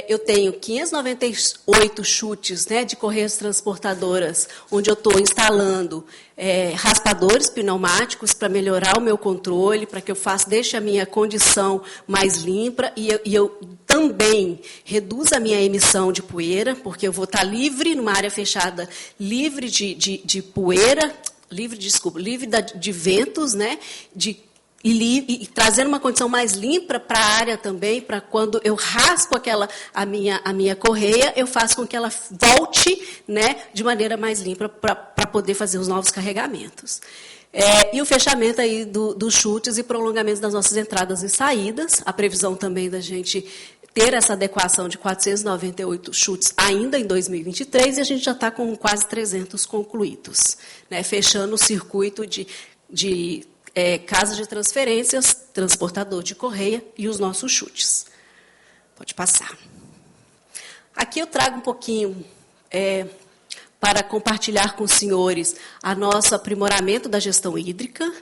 Eu tenho 598 chutes, né, de correias transportadoras, onde eu estou instalando raspadores pneumáticos para melhorar o meu controle, para que eu deixe a minha condição mais limpa e eu também reduza a minha emissão de poeira, porque eu vou estar livre, numa área fechada, livre de poeira, livre de ventos, né, e trazendo uma condição mais limpa para a área também, para quando eu raspo a minha correia, eu faço com que ela volte, né, de maneira mais limpa para poder fazer os novos carregamentos. E o fechamento aí dos chutes e prolongamentos das nossas entradas e saídas, a previsão também da gente ter essa adequação de 498 chutes ainda em 2023, e a gente já está com quase 300 concluídos, né, fechando o circuito de casa de transferências, transportador de correia e os nossos chutes. Pode passar. Aqui eu trago um pouquinho para compartilhar com os senhores a nosso aprimoramento da gestão hídrica,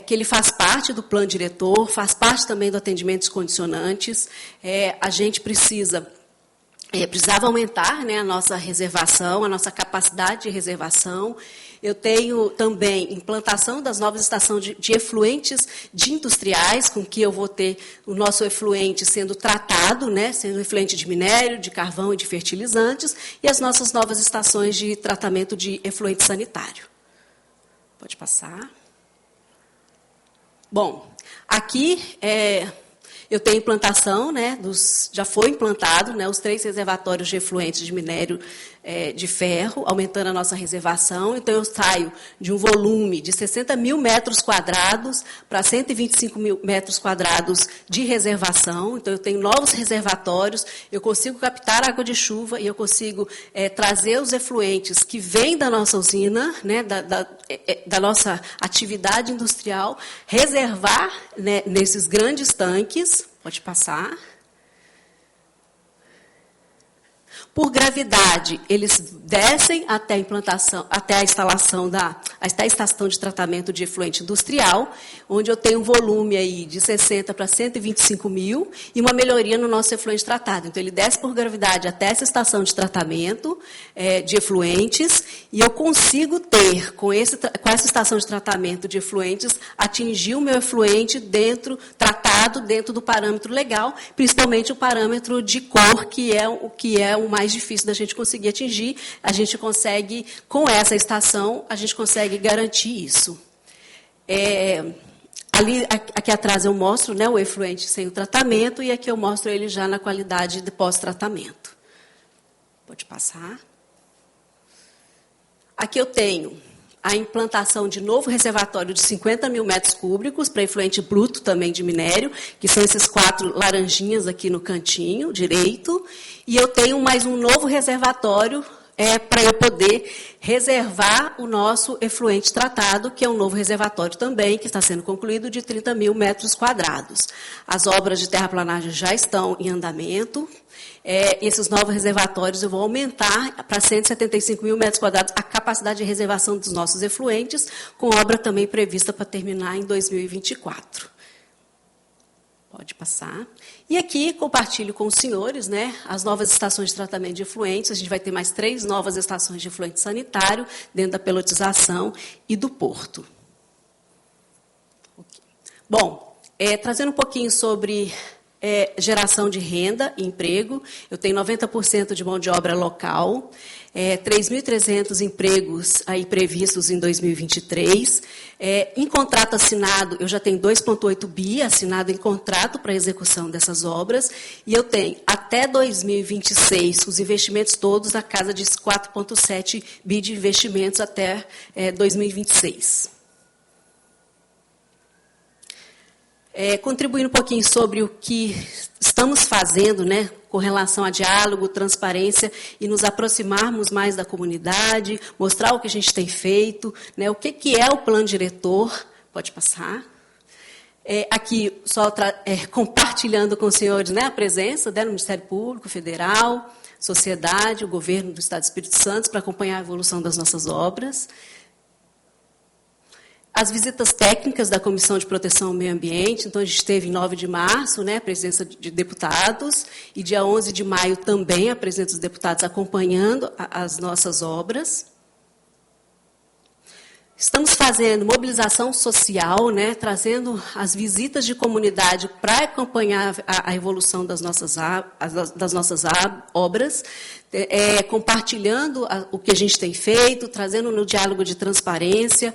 que ele faz parte do plano diretor, faz parte também do atendimento dos condicionantes. A gente precisava aumentar, né, a nossa reservação, a nossa capacidade de reservação. Eu tenho também implantação das novas estações de efluentes de industriais, com que eu vou ter o nosso efluente sendo tratado, né, sendo efluente de minério, de carvão e de fertilizantes, e as nossas novas estações de tratamento de efluente sanitário. Pode passar. Bom, aqui eu tenho implantação, né, já foi implantado, né, os 3 reservatórios de efluentes de minério de ferro, aumentando a nossa reservação. Então, eu saio de um volume de 60 mil metros quadrados para 125 mil metros quadrados de reservação. Então, eu tenho novos reservatórios, eu consigo captar água de chuva e eu consigo trazer os efluentes que vêm da nossa usina, né, da nossa atividade industrial, reservar, né, nesses grandes tanques. Pode passar. Por gravidade, eles descem até a implantação, até a instalação até a estação de tratamento de efluente industrial, onde eu tenho um volume aí de 60 para 125 mil e uma melhoria no nosso efluente tratado. Então, ele desce por gravidade até essa estação de tratamento de efluentes, e eu consigo ter, com essa estação de tratamento de efluentes, atingir o meu efluente tratado dentro do parâmetro legal, principalmente o parâmetro de cor, que é o mais difícil da gente conseguir atingir. A gente consegue, com essa estação, a gente consegue garantir isso. Aqui atrás eu mostro, né, o efluente sem o tratamento, e aqui eu mostro ele já na qualidade de pós-tratamento. Pode passar. Aqui eu tenho a implantação de novo reservatório de 50 mil metros cúbicos para efluente bruto também de minério, que são esses 4 laranjinhas aqui no cantinho direito. E eu tenho mais um novo reservatório para eu poder reservar o nosso efluente tratado, que é um novo reservatório também, que está sendo concluído, de 30 mil metros quadrados. As obras de terraplanagem já estão em andamento. Esses novos reservatórios eu vou aumentar para 175 mil metros quadrados a capacidade de reservação dos nossos efluentes, com obra também prevista para terminar em 2024. Pode passar. E aqui compartilho com os senhores, né, as novas estações de tratamento de efluentes. A gente vai ter mais 3 novas estações de efluente sanitário dentro da pelotização e do porto. Okay. Bom, trazendo um pouquinho sobre geração de renda e emprego, eu tenho 90% de mão de obra local, 3.300 empregos aí previstos em 2023. Em contrato assinado, eu já tenho 2,8 bi assinado em contrato para execução dessas obras, e eu tenho até 2026 os investimentos todos na casa de 4,7 bi de investimentos até 2026. Contribuindo um pouquinho sobre o que estamos fazendo, né, com relação a diálogo, transparência, e nos aproximarmos mais da comunidade, mostrar o que a gente tem feito, né, o que é o plano diretor. Pode passar. Aqui, só compartilhando com os senhores, né, a presença, né, no Ministério Público Federal, sociedade, o governo do Estado do Espírito Santo, para acompanhar a evolução das nossas obras. As visitas técnicas da Comissão de Proteção ao Meio Ambiente, então a gente teve em 9 de março, né, a presença de deputados, e dia 11 de maio também a presença dos deputados acompanhando as nossas obras. Estamos fazendo mobilização social, né, trazendo as visitas de comunidade para acompanhar a evolução das nossas obras, compartilhando o que a gente tem feito, trazendo no diálogo de transparência,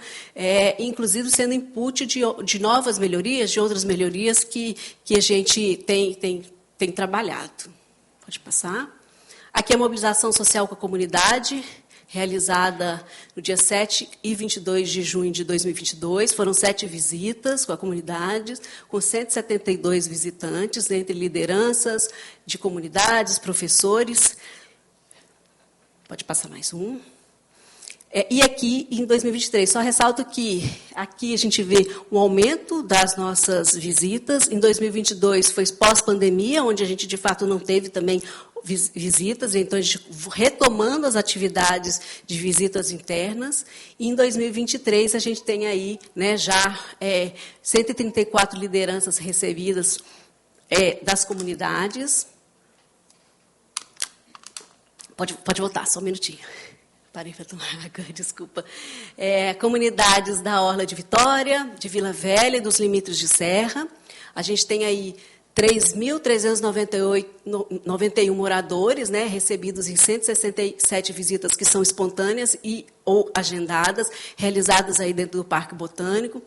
inclusive sendo input de novas melhorias, de outras melhorias que a gente tem trabalhado. Pode passar. Aqui a mobilização social com a comunidade, realizada no dia 7 e 22 de junho de 2022. Foram 7 visitas com a comunidade, com 172 visitantes, entre lideranças de comunidades, professores. Pode passar mais um. E aqui, em 2023, só ressalto que aqui a gente vê um aumento das nossas visitas. Em 2022 foi pós-pandemia, onde a gente, de fato, não teve também visitas, então a gente retomando as atividades de visitas internas. E em 2023 a gente tem aí, né, já 134 lideranças recebidas das comunidades. Pode voltar, só um minutinho. Parei para tomar água, desculpa. Comunidades da Orla de Vitória, de Vila Velha e dos limites de Serra. A gente tem aí 3.391 moradores, né, recebidos em 167 visitas que são espontâneas ou agendadas, realizadas aí dentro do Parque Botânico,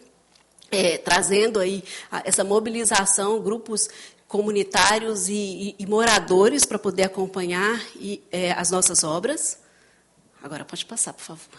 trazendo aí essa mobilização, grupos comunitários e moradores para poder acompanhar as nossas obras. Agora pode passar, por favor.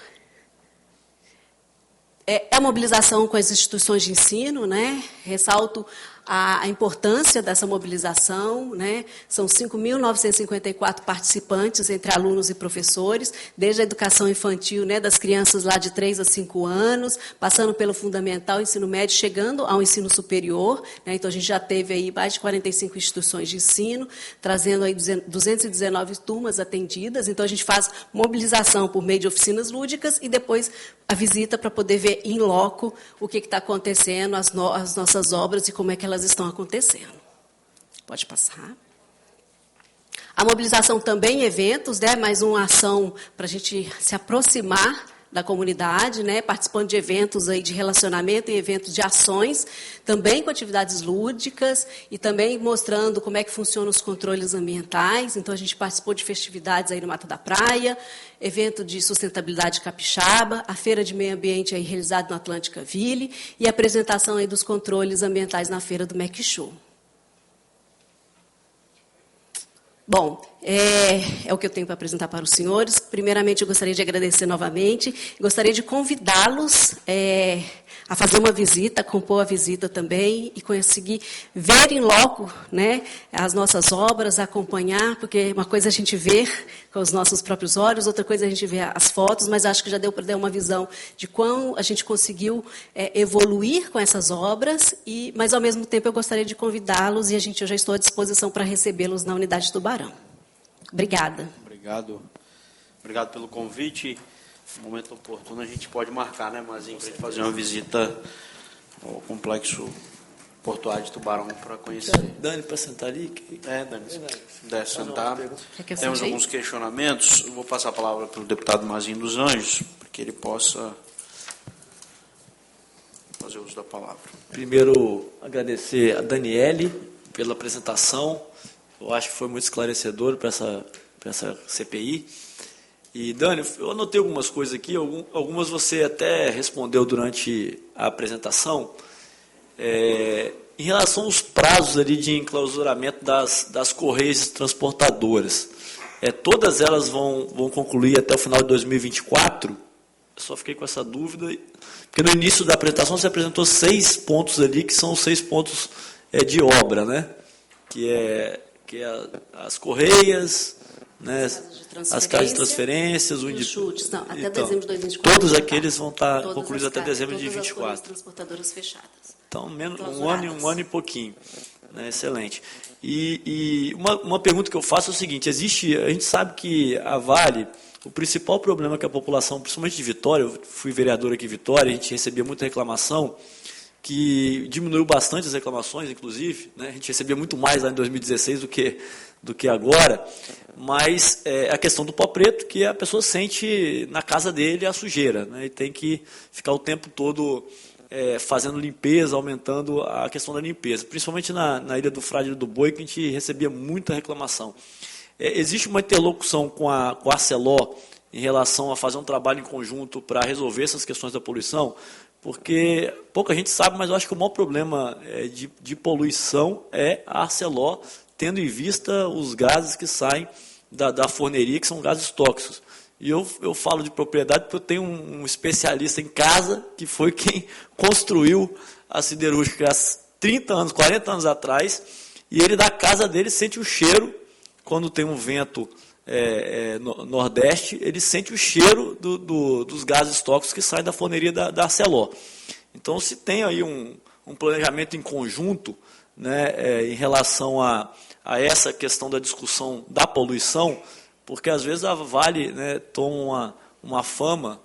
A mobilização com as instituições de ensino, né? Ressalto a importância dessa mobilização, né? São 5.954 participantes, entre alunos e professores, desde a educação infantil, né, das crianças lá de 3 a 5 anos, passando pelo fundamental, ensino médio, chegando ao ensino superior, né? Então a gente já teve aí mais de 45 instituições de ensino, trazendo aí 219 turmas atendidas. Então a gente faz mobilização por meio de oficinas lúdicas e depois a visita para poder ver em loco o que está acontecendo, as nossas obras e como é que elas estão acontecendo. Pode passar. A mobilização também em eventos, né, mais uma ação para a gente se aproximar da comunidade, né, participando de eventos aí de relacionamento e eventos de ações, também com atividades lúdicas e também mostrando como é que funcionam os controles ambientais. Então, a gente participou de festividades aí no Mato da Praia, evento de sustentabilidade capixaba, a feira de meio ambiente aí realizada no Atlântica Ville e a apresentação aí dos controles ambientais na feira do Mac Show. Bom, é o que eu tenho para apresentar para os senhores. Primeiramente, eu gostaria de agradecer novamente. Gostaria de convidá-los a fazer uma visita, a compor a visita também e conseguir ver em loco, né, as nossas obras, acompanhar, porque uma coisa é a gente ver com os nossos próprios olhos, outra coisa é a gente ver as fotos, mas acho que já deu para dar uma visão de quão a gente conseguiu evoluir com essas obras, mas, ao mesmo tempo, eu gostaria de convidá-los e eu já estou à disposição para recebê-los na unidade de Tubarão. Obrigada. Obrigado pelo convite. No momento oportuno a gente pode marcar, né, Mazinho, para a gente fazer uma visita ao complexo portuário de Tubarão para conhecer. Dani, para sentar ali? Dani, se puder sentar. Temos alguns questionamentos. Eu vou passar a palavra para o deputado Mazinho dos Anjos, para que ele possa fazer uso da palavra. Primeiro, agradecer a Daniele pela apresentação. Eu acho que foi muito esclarecedor para essa CPI. E, Dani, eu anotei algumas coisas aqui, algumas você até respondeu durante a apresentação. Em relação aos prazos ali de enclausuramento das correias transportadoras, todas elas vão concluir até o final de 2024? Eu só fiquei com essa dúvida, porque no início da apresentação você apresentou 6 pontos ali, que são 6 pontos de obra, né? Que é as correias, né, as casas de transferências, os chutes, não, até então, dezembro de 2024. Todos aqueles vão estar concluídos até dezembro de 2024. As transportadoras fechadas. Então, um ano e pouquinho. Né, excelente. E uma pergunta que eu faço é o seguinte, a gente sabe que a Vale, o principal problema que a população, principalmente de Vitória, eu fui vereador aqui em Vitória, a gente recebia muita reclamação, que diminuiu bastante as reclamações, inclusive, né? A gente recebia muito mais lá em 2016 do que agora, mas a questão do pó preto, que a pessoa sente na casa dele a sujeira, né? E tem que ficar o tempo todo fazendo limpeza, aumentando a questão da limpeza, principalmente na Ilha do Frade e do Boi, que a gente recebia muita reclamação. Existe uma interlocução com a Arcelor em relação a fazer um trabalho em conjunto para resolver essas questões da poluição, porque pouca gente sabe, mas eu acho que o maior problema de poluição é a Arcelor, tendo em vista os gases que saem da forneria, que são gases tóxicos. E eu falo de propriedade porque eu tenho um especialista em casa, que foi quem construiu a siderúrgica há 30 anos, 40 anos atrás, e ele da casa dele sente o cheiro, quando tem um vento nordeste, ele sente o cheiro dos gases tóxicos que saem da forneria da Arcelor. Então, se tem aí um planejamento em conjunto, né, em relação a essa questão da discussão da poluição, porque às vezes a Vale, né, toma uma fama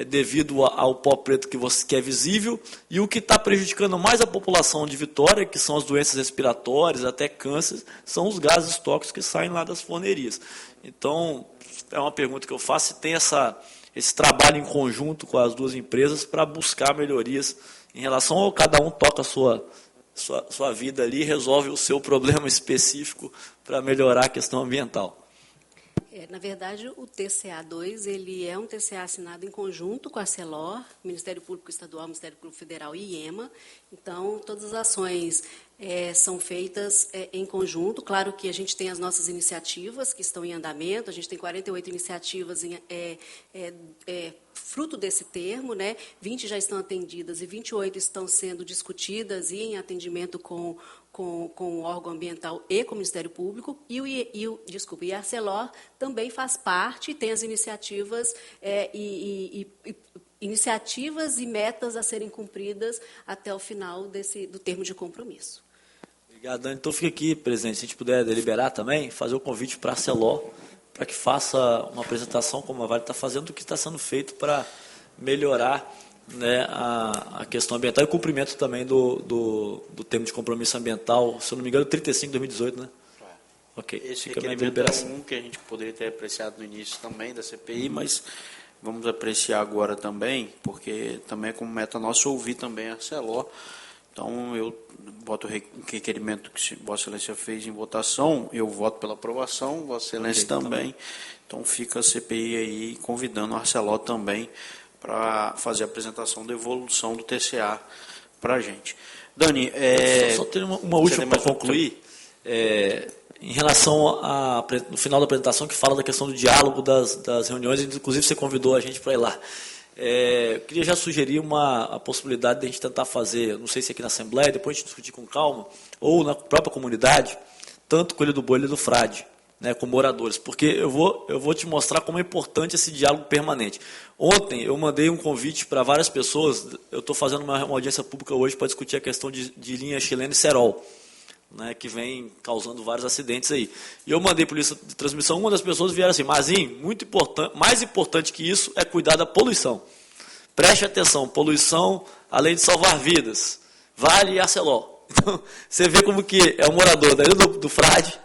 devido ao pó preto que é visível, e o que está prejudicando mais a população de Vitória, que são as doenças respiratórias, até câncer, são os gases tóxicos que saem lá das fornerias. Então, é uma pergunta que eu faço, se tem esse trabalho em conjunto com as duas empresas para buscar melhorias em relação ao cada um toca a sua vida ali e resolve o seu problema específico para melhorar a questão ambiental. Na verdade, o TCA2 ele é um TCA assinado em conjunto com a Arcelor, Ministério Público Estadual, Ministério Público Federal e IEMA. Então, todas as ações são feitas em conjunto. Claro que a gente tem as nossas iniciativas que estão em andamento, a gente tem 48 iniciativas fruto desse termo, né? 20 já estão atendidas e 28 estão sendo discutidas e em atendimento com o órgão ambiental e com o Ministério Público, e a Arcelor também faz parte, tem as iniciativas iniciativas e metas a serem cumpridas até o final do termo de compromisso. Obrigado, Dani. Então fica aqui, presidente, se a gente puder deliberar também, fazer o convite para a Arcelor, para que faça uma apresentação, como a Vale está fazendo, do que está sendo feito para melhorar, né, a questão ambiental e o cumprimento também do termo de compromisso ambiental, se eu não me engano, 35 de 2018, né? Ok. Esse fica aqui é um que a gente poderia ter apreciado no início também da CPI, mas vamos apreciar agora também, porque também é como meta nossa ouvir também a Arcelor. Então, eu voto o requerimento que Vossa Excelência fez em votação, eu voto pela aprovação, Vossa Excelência também. Então, fica a CPI aí convidando a Arcelor também para fazer a apresentação da evolução do TCA para a gente. Dani, só ter uma última para concluir, em relação no final da apresentação, que fala da questão do diálogo das reuniões, inclusive você convidou a gente para ir lá. Eu queria já sugerir a possibilidade de a gente tentar fazer, não sei se aqui na Assembleia, depois a gente discutir com calma, ou na própria comunidade, tanto com a Ilha do Boi e a Ilha do Frade, né, com moradores, porque eu vou te mostrar como é importante esse diálogo permanente. Ontem eu mandei um convite para várias pessoas, eu estou fazendo uma audiência pública hoje para discutir a questão de linha chilena e cerol, né, que vem causando vários acidentes aí. E eu mandei para a lista de transmissão, uma das pessoas vieram assim, Mazinho, muito importante, mais importante que isso é cuidar da poluição. Preste atenção, poluição, além de salvar vidas, Vale e Arcelor. Então, você vê como que é um morador da Ilha do Frade,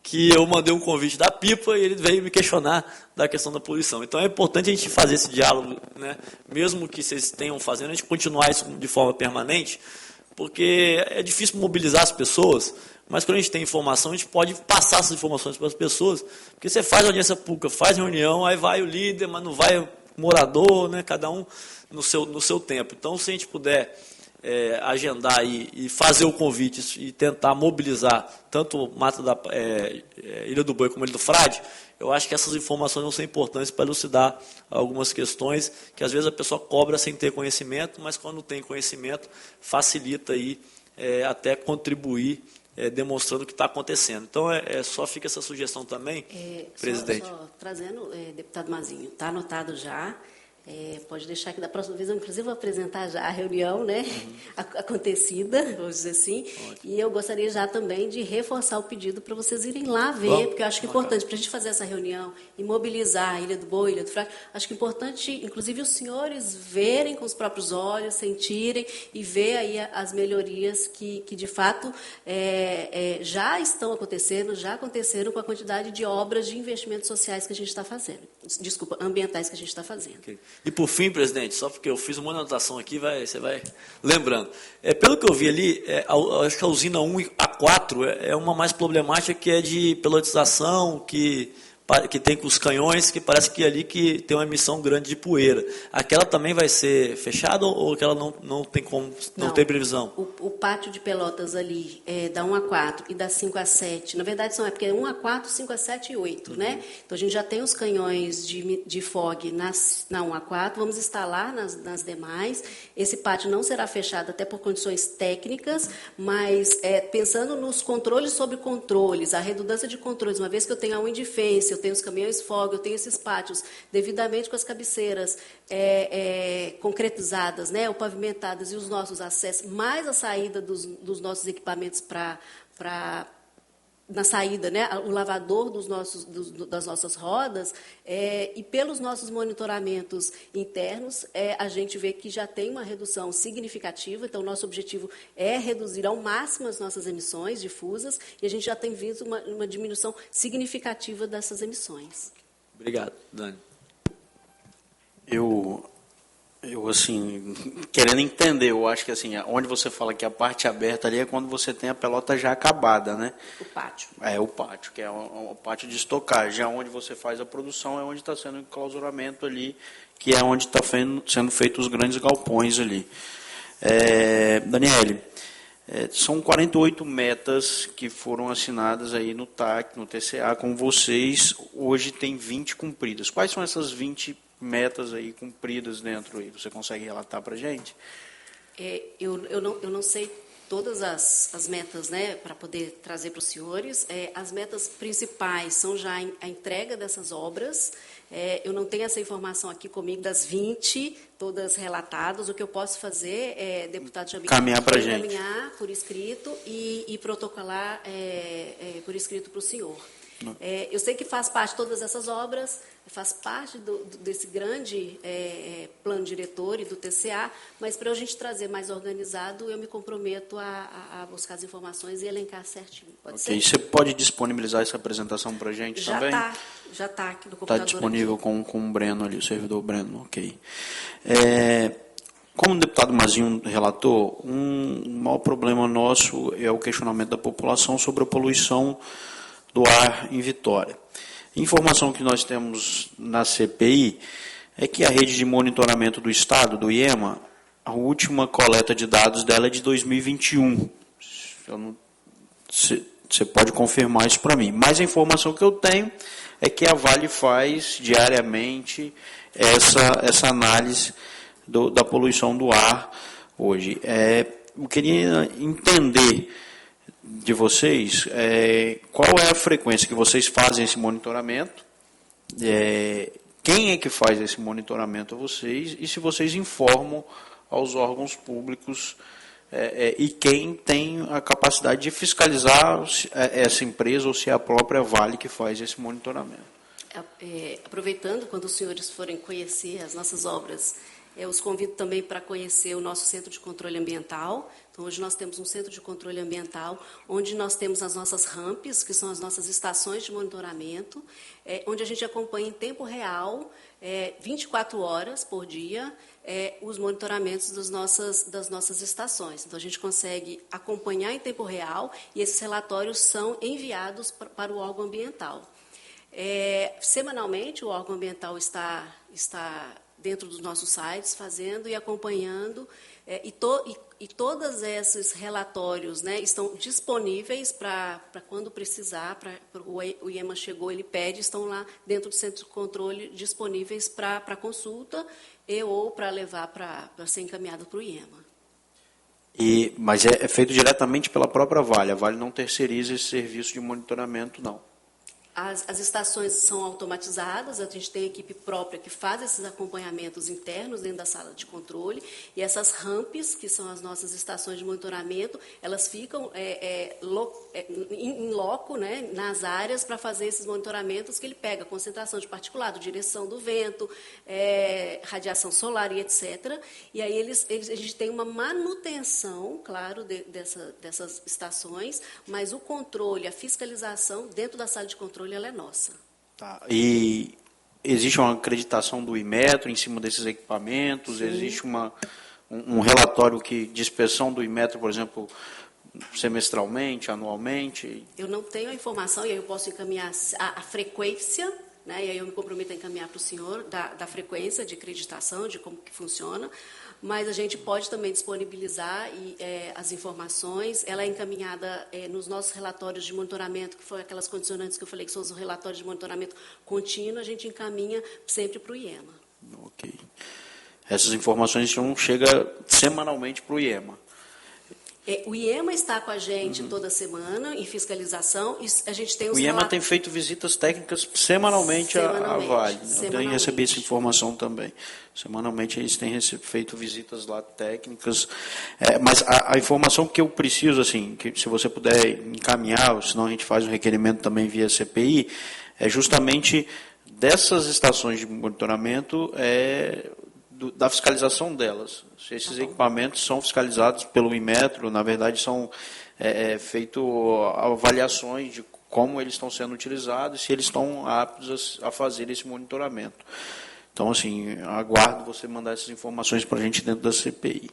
que eu mandei um convite da Pipa e ele veio me questionar da questão da poluição. Então é importante a gente fazer esse diálogo, né, mesmo que vocês tenham fazendo, a gente continuar isso de forma permanente, porque é difícil mobilizar as pessoas, mas quando a gente tem informação, a gente pode passar essas informações para as pessoas, porque você faz audiência pública, faz reunião, aí vai o líder, mas não vai o morador, né, cada um no seu tempo. Então, se a gente puder agendar e fazer o convite e tentar mobilizar tanto Mata da Ilha do Boi como Ilha do Frade, eu acho que essas informações vão ser importantes para elucidar algumas questões que às vezes a pessoa cobra sem ter conhecimento, mas quando tem conhecimento facilita aí até contribuir demonstrando o que está acontecendo. Então só fica essa sugestão também, presidente. Só trazendo, deputado Mazinho, está anotado já. Pode deixar que da próxima vez eu, inclusive, vou apresentar já a reunião, né, acontecida, vamos dizer assim. Ótimo. E eu gostaria já também de reforçar o pedido para vocês irem lá ver, porque eu acho que é importante para a gente fazer essa reunião e mobilizar a Ilha do Boi, Ilha do Frade. Acho que é importante, inclusive, os senhores verem com os próprios olhos, sentirem e ver aí as melhorias que de fato, já estão acontecendo, já aconteceram com a quantidade de obras de investimentos sociais que a gente está fazendo. Desculpa, ambientais que a gente está fazendo. Okay. E por fim, presidente, só porque eu fiz uma anotação aqui, você vai lembrando. Pelo que eu vi ali, acho que a usina 1 e a 4 é uma mais problemática, que é de pelotização, que tem com os canhões, que parece que ali que tem uma emissão grande de poeira. Aquela também vai ser fechada ou aquela não tem como, não tem previsão? O pátio de Pelotas ali, da 1 a 4 e da 5 a 7, na verdade porque é 1 a 4, 5 a 7 e 8, né? Então a gente já tem os canhões de FOG na 1 a 4, vamos instalar nas demais. Esse pátio não será fechado até por condições técnicas, mas pensando nos controles sobre controles, a redundância de controles, uma vez que eu tenho a Windfence, eu tenho os caminhões FOG, eu tenho esses pátios devidamente com as cabeceiras concretizadas, né, ou pavimentadas, e os nossos acessos, mais a saída dos nossos equipamentos na saída, né, o lavador das nossas rodas, e pelos nossos monitoramentos internos, a gente vê que já tem uma redução significativa. Então, nosso objetivo é reduzir ao máximo as nossas emissões difusas, e a gente já tem visto uma diminuição significativa dessas emissões. Obrigado, Dani. Eu assim, querendo entender, eu acho que assim, onde você fala que a parte aberta ali é quando você tem a pelota já acabada, né? O pátio. O pátio, que é o pátio de estocagem. Já onde você faz a produção é onde está sendo o enclausuramento ali, que é onde está sendo feitos os grandes galpões ali. Daniele, são 48 metas que foram assinadas aí no TAC, no TCA com vocês. Hoje tem 20 cumpridas. Quais são essas 20 metas aí cumpridas dentro aí? Você consegue relatar para a gente? Eu não sei todas as metas, né, para poder trazer para os senhores. As metas principais são já a entrega dessas obras. Eu não tenho essa informação aqui comigo das 20, todas relatadas. O que eu posso fazer, deputado Jamil, caminhar para a gente. Caminhar por escrito e protocolar por escrito para o senhor. Eu sei que faz parte de todas essas obras, faz parte desse grande plano diretor e do TCA, mas para a gente trazer mais organizado, eu me comprometo a buscar as informações e elencar certinho. Pode ser? Você pode disponibilizar essa apresentação para a gente também? Já está aqui no computador. Está disponível com o Breno ali, o servidor Breno, ok. Como o deputado Mazinho relatou, um maior problema nosso é o questionamento da população sobre a poluição do ar em Vitória. A informação que nós temos na CPI é que a rede de monitoramento do Estado, do IEMA, a última coleta de dados dela é de 2021. Você pode confirmar isso para mim. Mas a informação que eu tenho é que a Vale faz diariamente essa análise da poluição do ar hoje. Eu queria entender de vocês qual é a frequência que vocês fazem esse monitoramento, quem é que faz esse monitoramento a vocês e se vocês informam aos órgãos públicos e quem tem a capacidade de fiscalizar essa empresa ou se é a própria Vale que faz esse monitoramento. Aproveitando, quando os senhores forem conhecer as nossas obras, eu os convido também para conhecer o nosso Centro de Controle Ambiental. Então, hoje nós temos um Centro de Controle Ambiental, onde nós temos as nossas RAMPs, que são as nossas estações de monitoramento, onde a gente acompanha em tempo real, 24 horas por dia, os monitoramentos das nossas estações. Então, a gente consegue acompanhar em tempo real e esses relatórios são enviados para o órgão ambiental. Semanalmente, o órgão ambiental está dentro dos nossos sites, fazendo e acompanhando, e todos esses relatórios, né, estão disponíveis para quando precisar, o IEMA chegou, ele pede, estão lá dentro do centro de controle disponíveis para consulta ou para levar para ser encaminhado para o IEMA. Mas é feito diretamente pela própria Vale, a Vale não terceiriza esse serviço de monitoramento, não? As estações são automatizadas, a gente tem equipe própria que faz esses acompanhamentos internos dentro da sala de controle, e essas ramps, que são as nossas estações de monitoramento, elas ficam em loco, né, nas áreas, para fazer esses monitoramentos que ele pega, concentração de particulado, direção do vento, radiação solar e etc. E aí a gente tem uma manutenção, claro, dessas estações, mas o controle, a fiscalização dentro da sala de controle, ela é nossa. Tá. E existe uma acreditação do Inmetro em cima desses equipamentos? Sim. Existe um relatório de inspeção do Inmetro, por exemplo, semestralmente, anualmente? Eu não tenho a informação, e aí eu posso encaminhar a frequência, né, e aí eu me comprometo a encaminhar para o senhor da frequência de acreditação, de como que funciona, mas a gente pode também disponibilizar as informações. Ela é encaminhada nos nossos relatórios de monitoramento, que foi aquelas condicionantes que eu falei, que são os relatórios de monitoramento contínuo, a gente encaminha sempre para o IEMA. Ok. Essas informações então chegam semanalmente para o IEMA. O IEMA está com a gente toda semana em fiscalização, e a gente tem os O IEMA tem feito visitas técnicas semanalmente à Vale. Eu tenho recebido essa informação também. Semanalmente eles têm feito visitas lá técnicas. Mas a informação que eu preciso, assim, que se você puder encaminhar, senão a gente faz um requerimento também via CPI, é justamente dessas estações de monitoramento, da fiscalização delas. Se esses equipamentos são fiscalizados pelo Inmetro, na verdade são feitas avaliações de como eles estão sendo utilizados e se eles estão aptos a fazer esse monitoramento. Então, assim, aguardo você mandar essas informações para a gente dentro da CPI.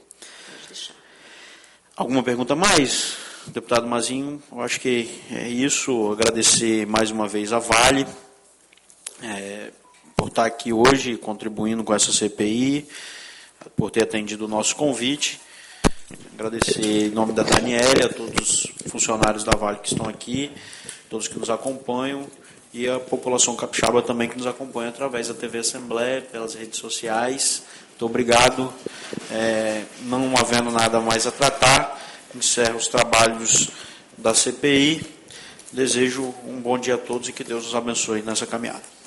Alguma pergunta mais? Deputado Mazinho, eu acho que é isso. Agradecer mais uma vez a Vale por estar aqui hoje contribuindo com essa CPI, por ter atendido o nosso convite. Agradecer em nome da Daniela, a todos os funcionários da Vale que estão aqui, todos que nos acompanham, e a população capixaba também que nos acompanha através da TV Assembleia, pelas redes sociais. Muito obrigado. Não havendo nada mais a tratar, encerro os trabalhos da CPI. Desejo um bom dia a todos e que Deus os abençoe nessa caminhada.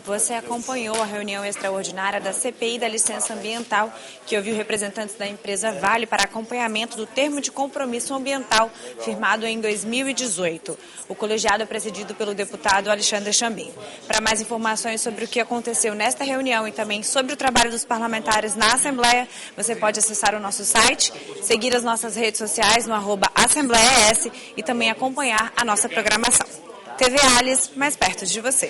Você acompanhou a reunião extraordinária da CPI da licença ambiental, que ouviu representantes da empresa Vale para acompanhamento do termo de compromisso ambiental firmado em 2018. O colegiado é presidido pelo deputado Alexandre Chambinho. Para mais informações sobre o que aconteceu nesta reunião e também sobre o trabalho dos parlamentares na Assembleia, você pode acessar o nosso site, seguir as nossas redes sociais no @AssembleiaS e também acompanhar a nossa programação. TV Alice, mais perto de você.